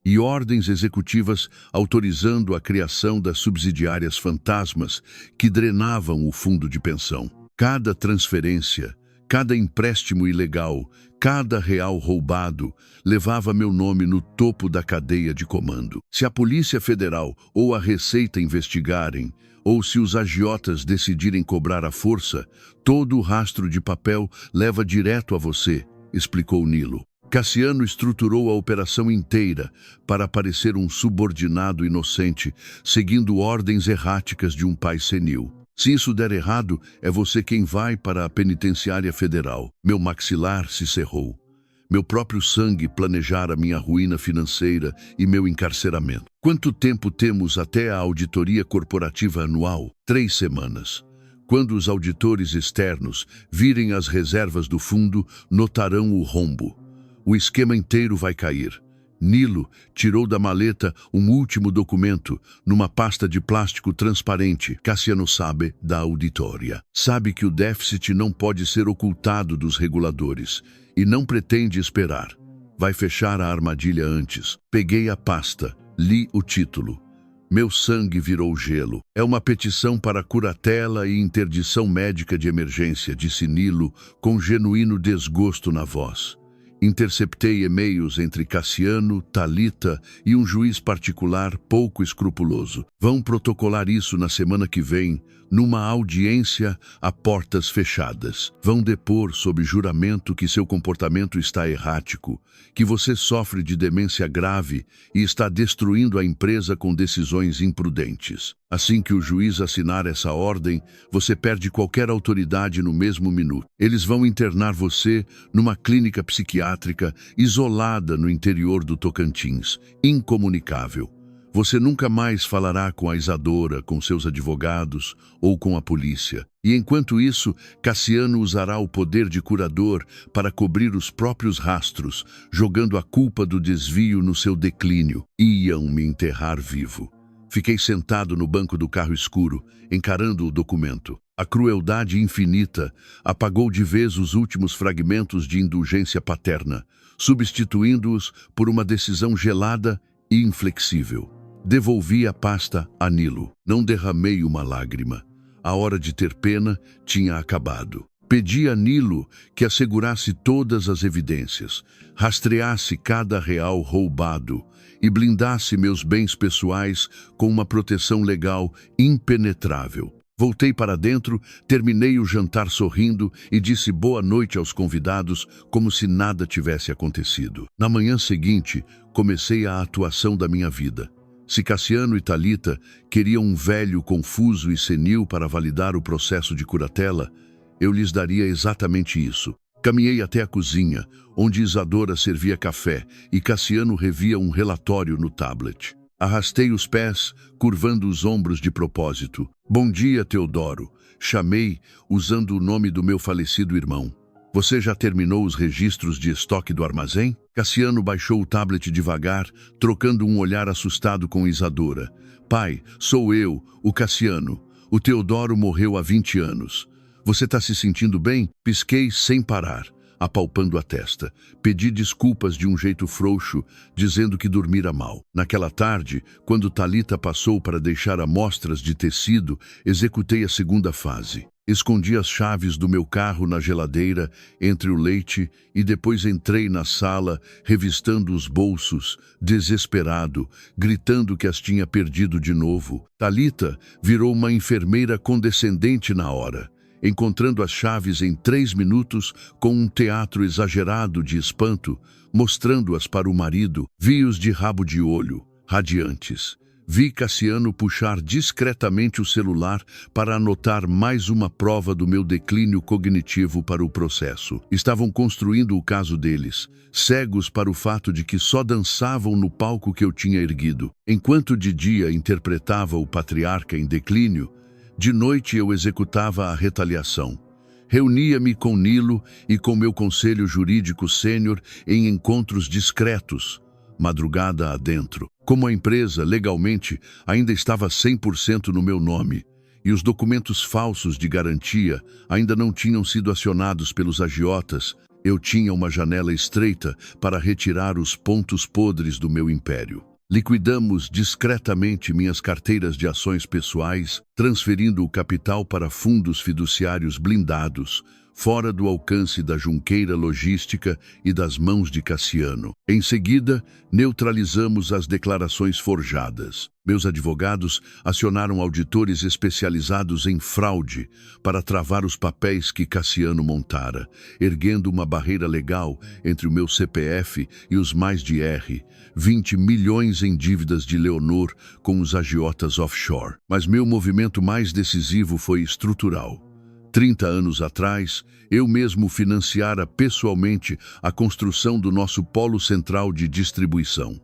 Speaker 1: e ordens executivas autorizando a criação das subsidiárias fantasmas que drenavam o fundo de pensão. Cada transferência, cada empréstimo ilegal, cada real roubado levava meu nome no topo da cadeia de comando. Se a Polícia Federal ou a Receita investigarem, ou se os agiotas decidirem cobrar à força, todo o rastro de papel leva direto a você, explicou Nilo. Cassiano estruturou a operação inteira para parecer um subordinado inocente, seguindo ordens erráticas de um pai senil. Se isso der errado, é você quem vai para a penitenciária federal. Meu maxilar se cerrou. Meu próprio sangue planejara minha ruína financeira e meu encarceramento. Quanto tempo temos até a auditoria corporativa anual? 3 semanas. Quando os auditores externos virem as reservas do fundo, notarão o rombo. O esquema inteiro vai cair. Nilo tirou da maleta um último documento, numa pasta de plástico transparente. Cassiano sabe da auditoria. Sabe que o déficit não pode ser ocultado dos reguladores e não pretende esperar. Vai fechar a armadilha antes. Peguei a pasta, li o título. Meu sangue virou gelo. É uma petição para curatela e interdição médica de emergência, disse Nilo com genuíno desgosto na voz. Interceptei e-mails entre Cassiano, Thalita e um juiz particular pouco escrupuloso. Vão protocolar isso na semana que vem, numa audiência a portas fechadas. Vão depor sob juramento que seu comportamento está errático, que você sofre de demência grave e está destruindo a empresa com decisões imprudentes. Assim que o juiz assinar essa ordem, você perde qualquer autoridade no mesmo minuto. Eles vão internar você numa clínica psiquiátrica isolada no interior do Tocantins, incomunicável. Você nunca mais falará com a Isadora, com seus advogados ou com a polícia. E enquanto isso, Cassiano usará o poder de curador para cobrir os próprios rastros, jogando a culpa do desvio no seu declínio. Iam me enterrar vivo. Fiquei sentado no banco do carro escuro, encarando o documento. A crueldade infinita apagou de vez os últimos fragmentos de indulgência paterna, substituindo-os por uma decisão gelada e inflexível. Devolvi a pasta a Nilo. Não derramei uma lágrima. A hora de ter pena tinha acabado. Pedi a Nilo que assegurasse todas as evidências, rastreasse cada real roubado e blindasse meus bens pessoais com uma proteção legal impenetrável. Voltei para dentro, terminei o jantar sorrindo e disse boa noite aos convidados como se nada tivesse acontecido. Na manhã seguinte, comecei a atuação da minha vida. Se Cassiano e Thalita queriam um velho confuso e senil para validar o processo de curatela, eu lhes daria exatamente isso. Caminhei até a cozinha, onde Isadora servia café e Cassiano revia um relatório no tablet. Arrastei os pés, curvando os ombros de propósito. Bom dia, Teodoro. Chamei, usando o nome do meu falecido irmão. Você já terminou os registros de estoque do armazém? Cassiano baixou o tablet devagar, trocando um olhar assustado com Isadora. Pai, sou eu, o Cassiano. O Teodoro morreu há 20 anos. Você está se sentindo bem? Pisquei sem parar, apalpando a testa. Pedi desculpas de um jeito frouxo, dizendo que dormira mal. Naquela tarde, quando Thalita passou para deixar amostras de tecido, executei a segunda fase. Escondi as chaves do meu carro na geladeira, entre o leite, e depois entrei na sala, revistando os bolsos, desesperado, gritando que as tinha perdido de novo. Thalita virou uma enfermeira condescendente na hora, encontrando as chaves em 3 minutos com um teatro exagerado de espanto, mostrando-as para o marido. Vi-os de rabo de olho, radiantes. Vi Cassiano puxar discretamente o celular para anotar mais uma prova do meu declínio cognitivo para o processo. Estavam construindo o caso deles, cegos para o fato de que só dançavam no palco que eu tinha erguido. Enquanto de dia interpretava o patriarca em declínio, de noite eu executava a retaliação. Reunia-me com Nilo e com meu conselho jurídico sênior em encontros discretos, madrugada adentro. Como a empresa, legalmente, ainda estava 100% no meu nome e os documentos falsos de garantia ainda não tinham sido acionados pelos agiotas, eu tinha uma janela estreita para retirar os pontos podres do meu império. Liquidamos discretamente minhas carteiras de ações pessoais, transferindo o capital para fundos fiduciários blindados, fora do alcance da Junqueira Logística e das mãos de Cassiano. Em seguida, neutralizamos as declarações forjadas. Meus advogados acionaram auditores especializados em fraude para travar os papéis que Cassiano montara, erguendo uma barreira legal entre o meu CPF e os mais de 20 milhões em dívidas de Leonor com os agiotas offshore. Mas meu movimento mais decisivo foi estrutural. 30 anos atrás, eu mesmo financiara pessoalmente a construção do nosso polo central de distribuição.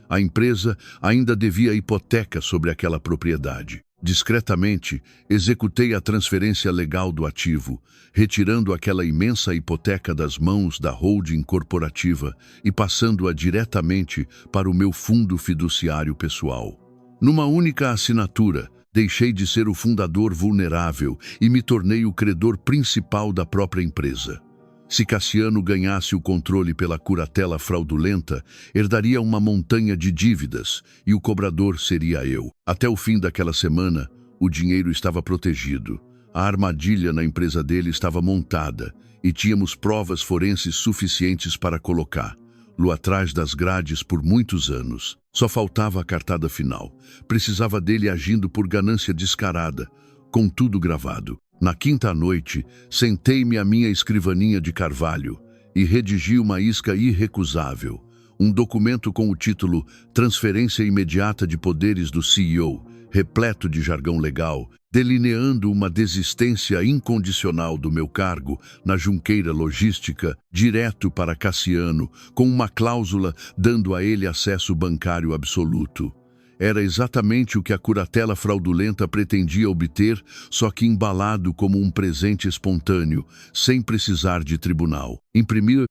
Speaker 1: A empresa ainda devia hipoteca sobre aquela propriedade. Discretamente, executei a transferência legal do ativo, retirando aquela imensa hipoteca das mãos da holding corporativa e passando-a diretamente para o meu fundo fiduciário pessoal. Numa única assinatura, deixei de ser o fundador vulnerável e me tornei o credor principal da própria empresa. Se Cassiano ganhasse o controle pela curatela fraudulenta, herdaria uma montanha de dívidas e o cobrador seria eu. Até o fim daquela semana, o dinheiro estava protegido. A armadilha na empresa dele estava montada e tínhamos provas forenses suficientes para colocá-lo atrás das grades por muitos anos. Só faltava a cartada final. Precisava dele agindo por ganância descarada, com tudo gravado. Na quinta noite, sentei-me à minha escrivaninha de carvalho e redigi uma isca irrecusável, um documento com o título Transferência Imediata de Poderes do CEO, repleto de jargão legal, delineando uma desistência incondicional do meu cargo na Junqueira Logística direto para Cassiano, com uma cláusula dando a ele acesso bancário absoluto. Era exatamente o que a curatela fraudulenta pretendia obter, só que embalado como um presente espontâneo, sem precisar de tribunal. Imprimi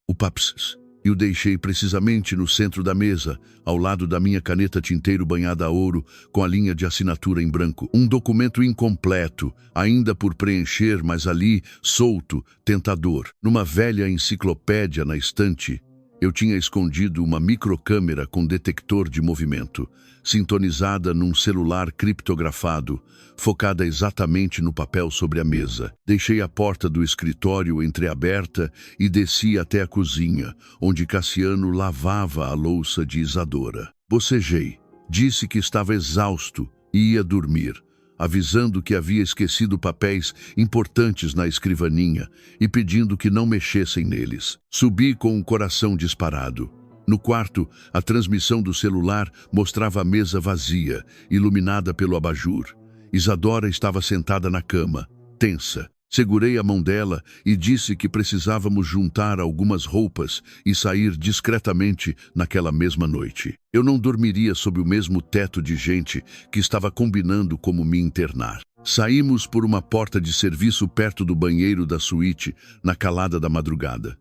Speaker 1: o PAPS e o deixei precisamente no centro da mesa, ao lado da minha caneta tinteiro banhada a ouro, com a linha de assinatura em branco. Um documento incompleto, ainda por preencher, mas ali, solto, tentador. Numa velha enciclopédia na estante, Eu tinha escondido uma microcâmera com detector de movimento, sintonizada num celular criptografado, focada exatamente no papel sobre a mesa. Deixei a porta do escritório entreaberta e desci até a cozinha, onde Cassiano lavava a louça de Isadora. Bocejei. Disse que estava exausto e ia dormir, avisando que havia esquecido papéis importantes na escrivaninha e pedindo que não mexessem neles. Subi com o coração disparado. No quarto, a transmissão do celular mostrava a mesa vazia, iluminada pelo abajur. Isadora estava sentada na cama, tensa. Segurei a mão dela e disse que precisávamos juntar algumas roupas e sair discretamente naquela mesma noite. Eu não dormiria sob o mesmo teto de gente que estava combinando como me internar. Saímos por uma porta de serviço perto do banheiro da suíte, na calada da madrugada.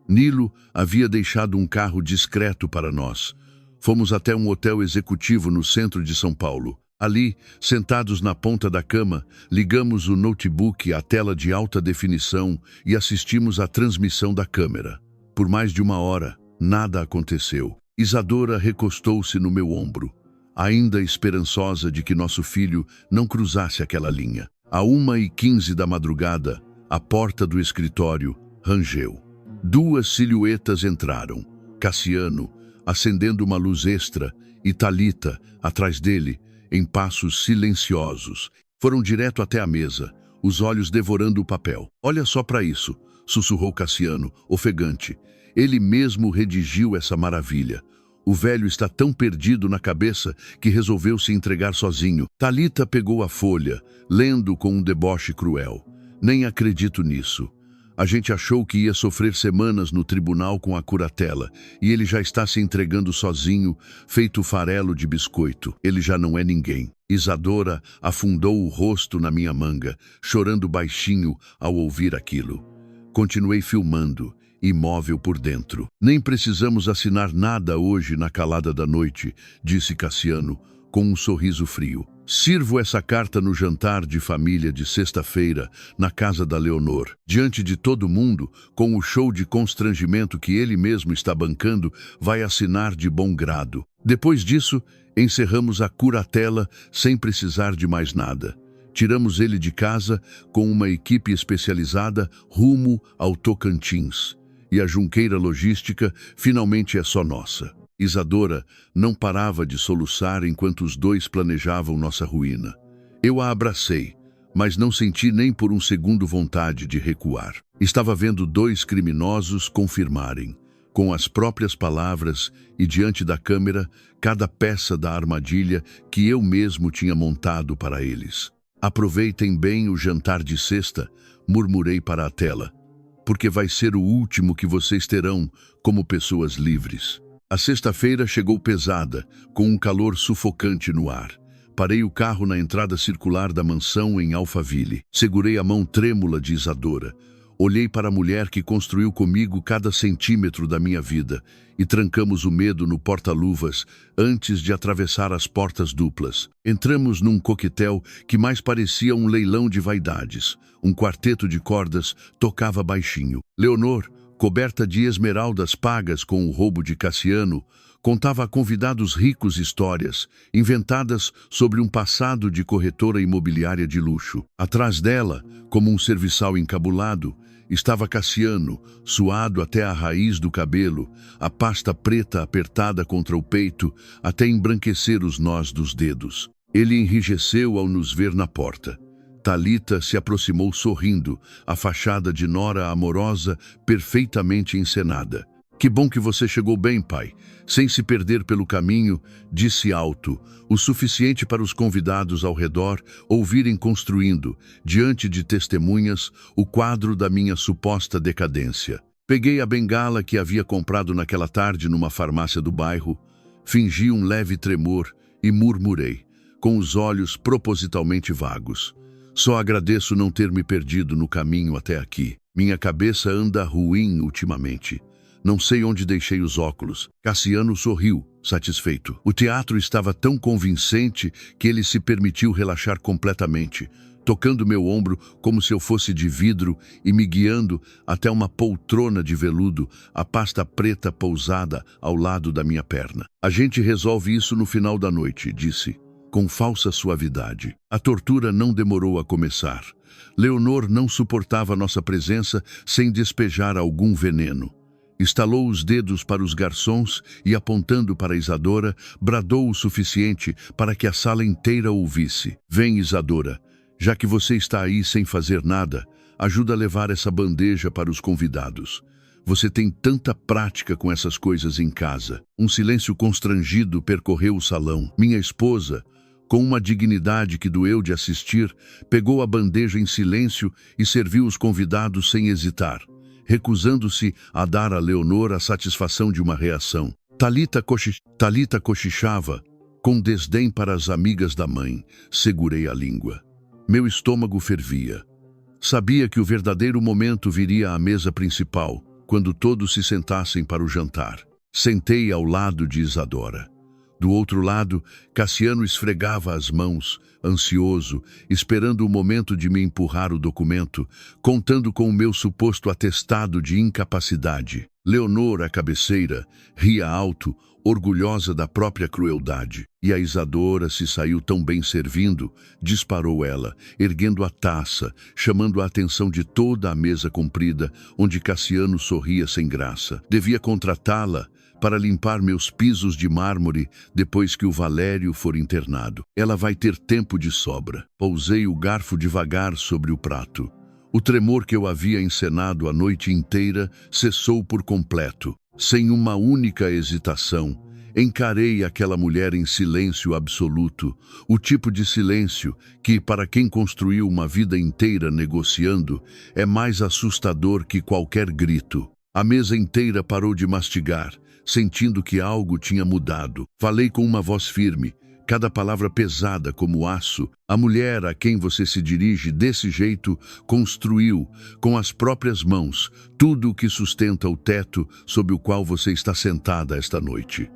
Speaker 1: Nilo havia deixado um carro discreto para nós. Fomos até um hotel executivo no centro de São Paulo. Ali, sentados na ponta da cama, ligamos o notebook à tela de alta definição e assistimos à transmissão da câmera. Por mais de 1 hora, nada aconteceu. Isadora recostou-se no meu ombro, ainda esperançosa de que nosso filho não cruzasse aquela linha. À 1h15 da madrugada, a porta do escritório rangeu. 2 silhuetas entraram. Cassiano, acendendo uma luz extra, e Thalita, atrás dele, em passos silenciosos. Foram direto até a mesa, os olhos devorando o papel. "Olha só para isso", sussurrou Cassiano, ofegante. Ele mesmo redigiu essa maravilha. O velho está tão perdido na cabeça que resolveu se entregar sozinho. Thalita pegou a folha, lendo com um deboche cruel. "Nem acredito nisso. A gente achou que ia sofrer semanas no tribunal com a curatela, e ele já está se entregando sozinho, feito farelo de biscoito. Ele já não é ninguém." Isadora afundou o rosto na minha manga, chorando baixinho ao ouvir aquilo. Continuei filmando, imóvel por dentro. "Nem precisamos assinar nada hoje na calada da noite", disse Cassiano, com um sorriso frio. "Sirvo essa carta no jantar de família de sexta-feira, na casa da Leonor. Diante de todo mundo, com o show de constrangimento que ele mesmo está bancando, vai assinar de bom grado. Depois disso, encerramos a curatela sem precisar de mais nada. Tiramos ele de casa com uma equipe especializada rumo ao Tocantins. E a Junqueira Logística finalmente é só nossa." Isadora não parava de soluçar enquanto os dois planejavam nossa ruína. Eu a abracei, mas não senti nem por um segundo vontade de recuar. Estava vendo 2 criminosos confirmarem, com as próprias palavras e diante da câmera, cada peça da armadilha que eu mesmo tinha montado para eles. "Aproveitem bem o jantar de sexta", murmurei para a tela, "porque vai ser o último que vocês terão como pessoas livres." A sexta-feira chegou pesada, com um calor sufocante no ar. Parei o carro na entrada circular da mansão em Alphaville. Segurei a mão trêmula de Isadora. Olhei para a mulher que construiu comigo cada centímetro da minha vida e trancamos o medo no porta-luvas antes de atravessar as portas duplas. Entramos num coquetel que mais parecia um leilão de vaidades. Um quarteto de cordas tocava baixinho. Leonor, coberta de esmeraldas pagas com o roubo de Cassiano, contava a convidados ricos histórias, inventadas sobre um passado de corretora imobiliária de luxo. Atrás dela, como um serviçal encabulado, estava Cassiano, suado até a raiz do cabelo, a pasta preta apertada contra o peito até embranquecer os nós dos dedos. Ele enrijeceu ao nos ver na porta. Thalita se aproximou sorrindo, a fachada de nora amorosa perfeitamente encenada. "Que bom que você chegou bem, pai." Sem se perder pelo caminho, disse alto, o suficiente para os convidados ao redor ouvirem construindo, diante de testemunhas, o quadro da minha suposta decadência. Peguei a bengala que havia comprado naquela tarde numa farmácia do bairro, fingi um leve tremor e murmurei, com os olhos propositalmente vagos: "Só agradeço não ter me perdido no caminho até aqui. Minha cabeça anda ruim ultimamente. Não sei onde deixei os óculos." Cassiano sorriu, satisfeito. O teatro estava tão convincente que ele se permitiu relaxar completamente. tocando meu ombro como se eu fosse de vidro e me guiando até uma poltrona de veludo, a pasta preta pousada ao lado da minha perna. A gente resolve isso no final da noite, disse, com falsa suavidade. A tortura não demorou a começar. Leonor não suportava nossa presença sem despejar algum veneno. Estalou os dedos para os garçons e, apontando para Isadora, bradou o suficiente para que a sala inteira ouvisse. Vem, Isadora, já que você está aí sem fazer nada, ajuda a levar essa bandeja para os convidados. Você tem tanta prática com essas coisas em casa. Um silêncio constrangido percorreu o salão. Minha esposa, com uma dignidade que doeu de assistir, pegou a bandeja em silêncio e serviu os convidados sem hesitar, recusando-se a dar a Leonor a satisfação de uma reação. Talita cochichava, com desdém para as amigas da mãe. Segurei a língua. Meu estômago fervia. Sabia que o verdadeiro momento viria à mesa principal, quando todos se sentassem para o jantar. Sentei ao lado de Isadora. Do outro lado, Cassiano esfregava as mãos, ansioso, esperando o momento de me empurrar o documento, contando com o meu suposto atestado de incapacidade. Leonor, a cabeceira, ria alto, orgulhosa da própria crueldade. E a Isadora se saiu tão bem servindo, disparou ela, erguendo a taça, chamando a atenção de toda a mesa comprida, onde Cassiano sorria sem graça. Devia contratá-la para limpar meus pisos de mármore depois que o Valério for internado. Ela vai ter tempo de sobra. Pousei o garfo devagar sobre o prato. O tremor que eu havia encenado a noite inteira cessou por completo. Sem uma única hesitação, encarei aquela mulher em silêncio absoluto, o tipo de silêncio que, para quem construiu uma vida inteira negociando, é mais assustador que qualquer grito. A mesa inteira parou de mastigar, sentindo que algo tinha mudado. Falei com uma voz firme, cada palavra pesada como aço. A mulher a quem você se dirige desse jeito construiu, com as próprias mãos, tudo o que sustenta o teto sob o qual você está sentada esta noite.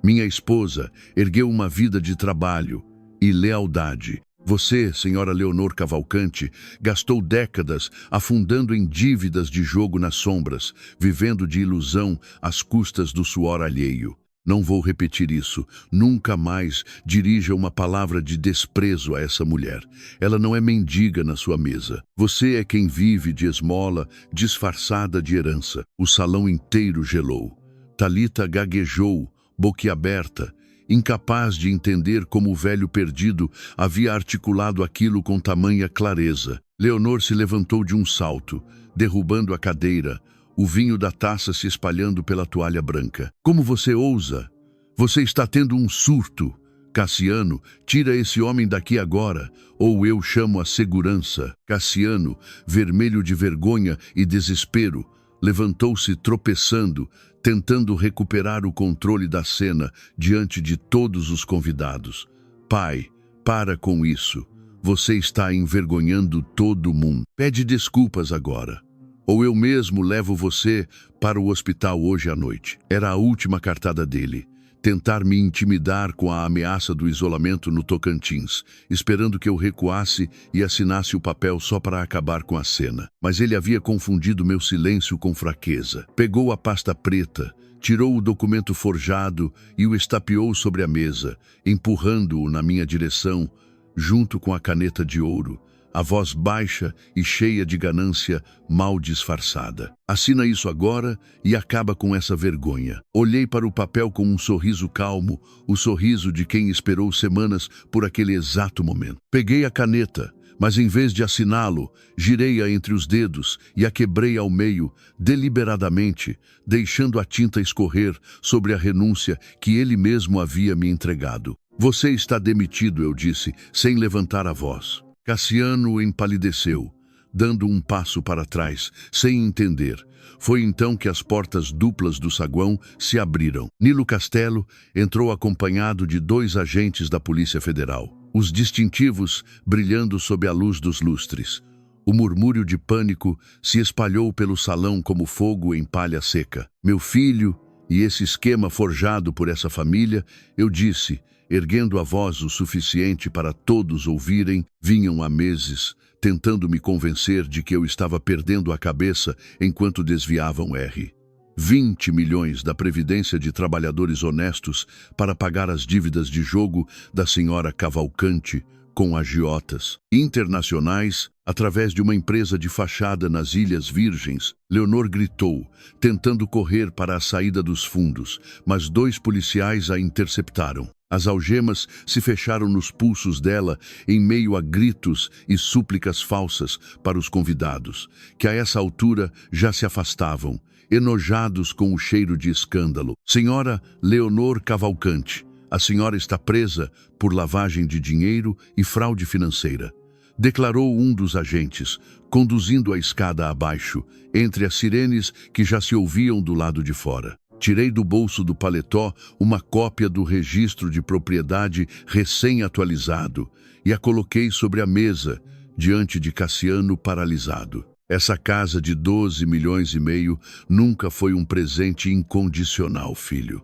Speaker 1: Minha esposa ergueu uma vida de trabalho e lealdade. Você, senhora Leonor Cavalcante, gastou décadas afundando em dívidas de jogo nas sombras, vivendo de ilusão às custas do suor alheio. Não vou repetir isso. Nunca mais dirija uma palavra de desprezo a essa mulher. Ela não é mendiga na sua mesa. Você é quem vive de esmola, disfarçada de herança. O salão inteiro gelou. Talita gaguejou, boquiaberta, incapaz de entender como o velho perdido havia articulado aquilo com tamanha clareza. Leonor se levantou de um salto, derrubando a cadeira, o vinho da taça se espalhando pela toalha branca. Como você ousa? Você está tendo um surto. Cassiano, tira esse homem daqui agora, ou eu chamo a segurança. Cassiano, vermelho de vergonha e desespero, levantou-se tropeçando, tentando recuperar o controle da cena diante de todos os convidados. Pai, para com isso. Você está envergonhando todo mundo. Pede desculpas agora. Ou eu mesmo levo você para o hospital hoje à noite. Era a última cartada dele. Tentar me intimidar com a ameaça do isolamento no Tocantins, esperando que eu recuasse e assinasse o papel só para acabar com a cena. Mas ele havia confundido meu silêncio com fraqueza. Pegou a pasta preta, tirou o documento forjado e o estapeou sobre a mesa, empurrando-o na minha direção, junto com a caneta de ouro, a voz baixa e cheia de ganância mal disfarçada. Assina isso agora e acaba com essa vergonha. Olhei para o papel com um sorriso calmo, o sorriso de quem esperou semanas por aquele exato momento. Peguei a caneta, mas em vez de assiná-lo, girei-a entre os dedos e a quebrei ao meio, deliberadamente, deixando a tinta escorrer sobre a renúncia que ele mesmo havia me entregado. Você está demitido, eu disse, sem levantar a voz. Cassiano empalideceu, dando um passo para trás, sem entender. Foi então que as portas duplas do saguão se abriram. Nilo Castelo entrou acompanhado de 2 agentes da Polícia Federal, os distintivos brilhando sob a luz dos lustres. O murmúrio de pânico se espalhou pelo salão como fogo em palha seca. Meu filho, E esse esquema forjado por essa família, eu disse, erguendo a voz o suficiente para todos ouvirem, vinham há meses, tentando me convencer de que eu estava perdendo a cabeça enquanto desviavam R. 20 milhões da Previdência de trabalhadores honestos para pagar as dívidas de jogo da senhora Cavalcante com agiotas internacionais através de uma empresa de fachada nas Ilhas Virgens. Leonor gritou, tentando correr para a saída dos fundos, mas 2 policiais a interceptaram. As algemas se fecharam nos pulsos dela em meio a gritos e súplicas falsas para os convidados, que a essa altura já se afastavam, enojados com o cheiro de escândalo. Senhora Leonor Cavalcante, a senhora está presa por lavagem de dinheiro e fraude financeira, declarou um dos agentes, conduzindo a escada abaixo, entre as sirenes que já se ouviam do lado de fora. Tirei do bolso do paletó uma cópia do registro de propriedade recém-atualizado e a coloquei sobre a mesa, diante de Cassiano paralisado. Essa casa de 12 milhões e meio nunca foi um presente incondicional, filho.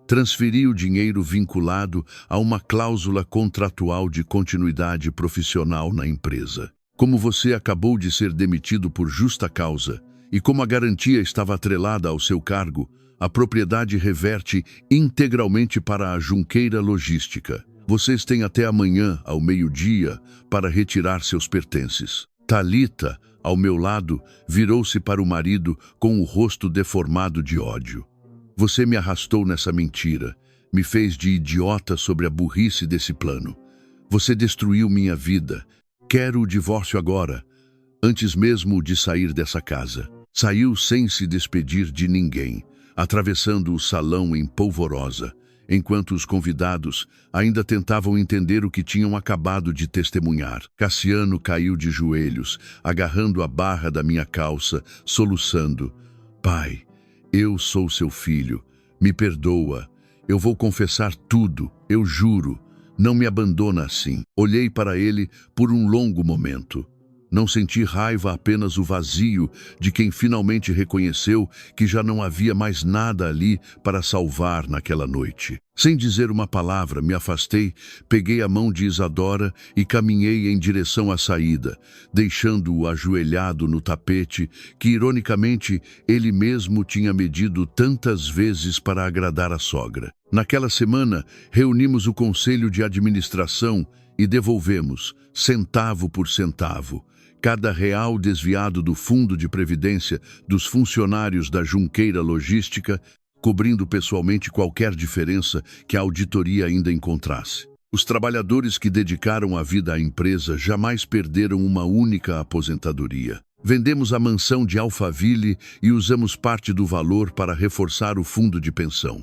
Speaker 1: Transferi o dinheiro vinculado a uma cláusula contratual de continuidade profissional na empresa. Como você acabou de ser demitido por justa causa e como a garantia estava atrelada ao seu cargo, a propriedade reverte integralmente para a Junqueira Logística. Vocês têm até amanhã, ao meio-dia, para retirar seus pertences. Thalita, ao meu lado, virou-se para o marido com o rosto deformado de ódio. Você me arrastou nessa mentira, me fez de idiota sobre a burrice desse plano. Você destruiu minha vida. Quero o divórcio agora, antes mesmo de sair dessa casa. Saiu sem se despedir de ninguém, atravessando o salão em polvorosa, enquanto os convidados ainda tentavam entender o que tinham acabado de testemunhar. Cassiano caiu de joelhos, agarrando a barra da minha calça, soluçando. Pai, eu sou seu filho. Me perdoa. Eu vou confessar tudo, eu juro. Não me abandona assim. Olhei para ele por um longo momento. Não senti raiva, apenas o vazio de quem finalmente reconheceu que já não havia mais nada ali para salvar naquela noite. Sem dizer uma palavra, me afastei, peguei a mão de Isadora e caminhei em direção à saída, deixando-o ajoelhado no tapete que, ironicamente, ele mesmo tinha medido tantas vezes para agradar a sogra. Naquela semana, reunimos o conselho de administração e devolvemos, centavo por centavo, cada real desviado do fundo de previdência dos funcionários da Junqueira Logística, cobrindo pessoalmente qualquer diferença que a auditoria ainda encontrasse. Os trabalhadores que dedicaram a vida à empresa jamais perderam uma única aposentadoria. Vendemos a mansão de Alphaville e usamos parte do valor para reforçar o fundo de pensão.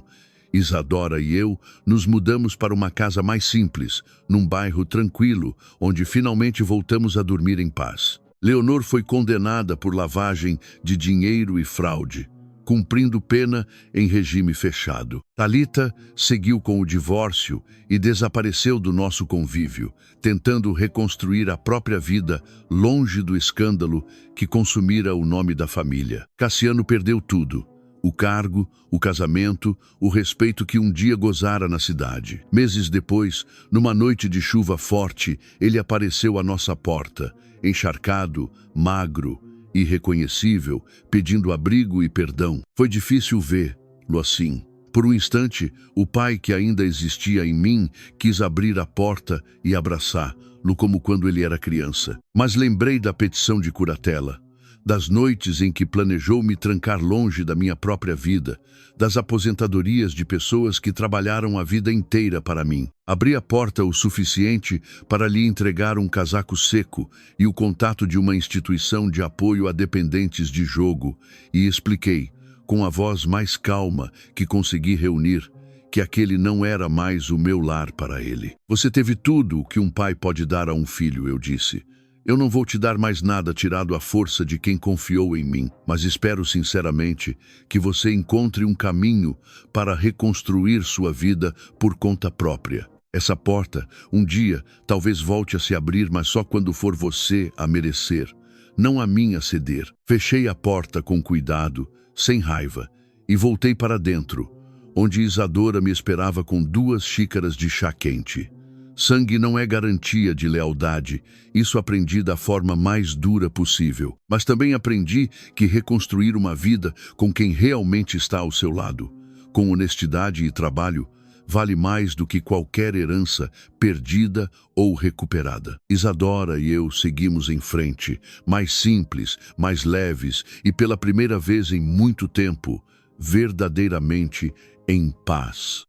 Speaker 1: Isadora e eu nos mudamos para uma casa mais simples, num bairro tranquilo, onde finalmente voltamos a dormir em paz. Leonor foi condenada por lavagem de dinheiro e fraude, cumprindo pena em regime fechado. Thalita seguiu com o divórcio e desapareceu do nosso convívio, tentando reconstruir a própria vida longe do escândalo que consumira o nome da família. Cassiano perdeu tudo. O cargo, o casamento, o respeito que um dia gozara na cidade. Meses depois, numa noite de chuva forte, ele apareceu à nossa porta, encharcado, magro, irreconhecível, pedindo abrigo e perdão. Foi difícil vê-lo assim. Por um instante, o pai que ainda existia em mim quis abrir a porta e abraçá-lo como quando ele era criança. Mas lembrei da petição de curatela, das noites em que planejou me trancar longe da minha própria vida, das aposentadorias de pessoas que trabalharam a vida inteira para mim. Abri a porta o suficiente para lhe entregar um casaco seco e o contato de uma instituição de apoio a dependentes de jogo e expliquei, com a voz mais calma que consegui reunir, que aquele não era mais o meu lar para ele. Você teve tudo o que um pai pode dar a um filho, eu disse. Eu não vou te dar mais nada tirado à força de quem confiou em mim, mas espero sinceramente que você encontre um caminho para reconstruir sua vida por conta própria. Essa porta, um dia, talvez volte a se abrir, mas só quando for você a merecer, não a mim a ceder. Fechei a porta com cuidado, sem raiva, e voltei para dentro, onde Isadora me esperava com 2 xícaras de chá quente. Sangue não é garantia de lealdade, isso aprendi da forma mais dura possível. Mas também aprendi que reconstruir uma vida com quem realmente está ao seu lado, com honestidade e trabalho, vale mais do que qualquer herança perdida ou recuperada. Isadora e eu seguimos em frente, mais simples, mais leves e pela primeira vez em muito tempo, verdadeiramente em paz.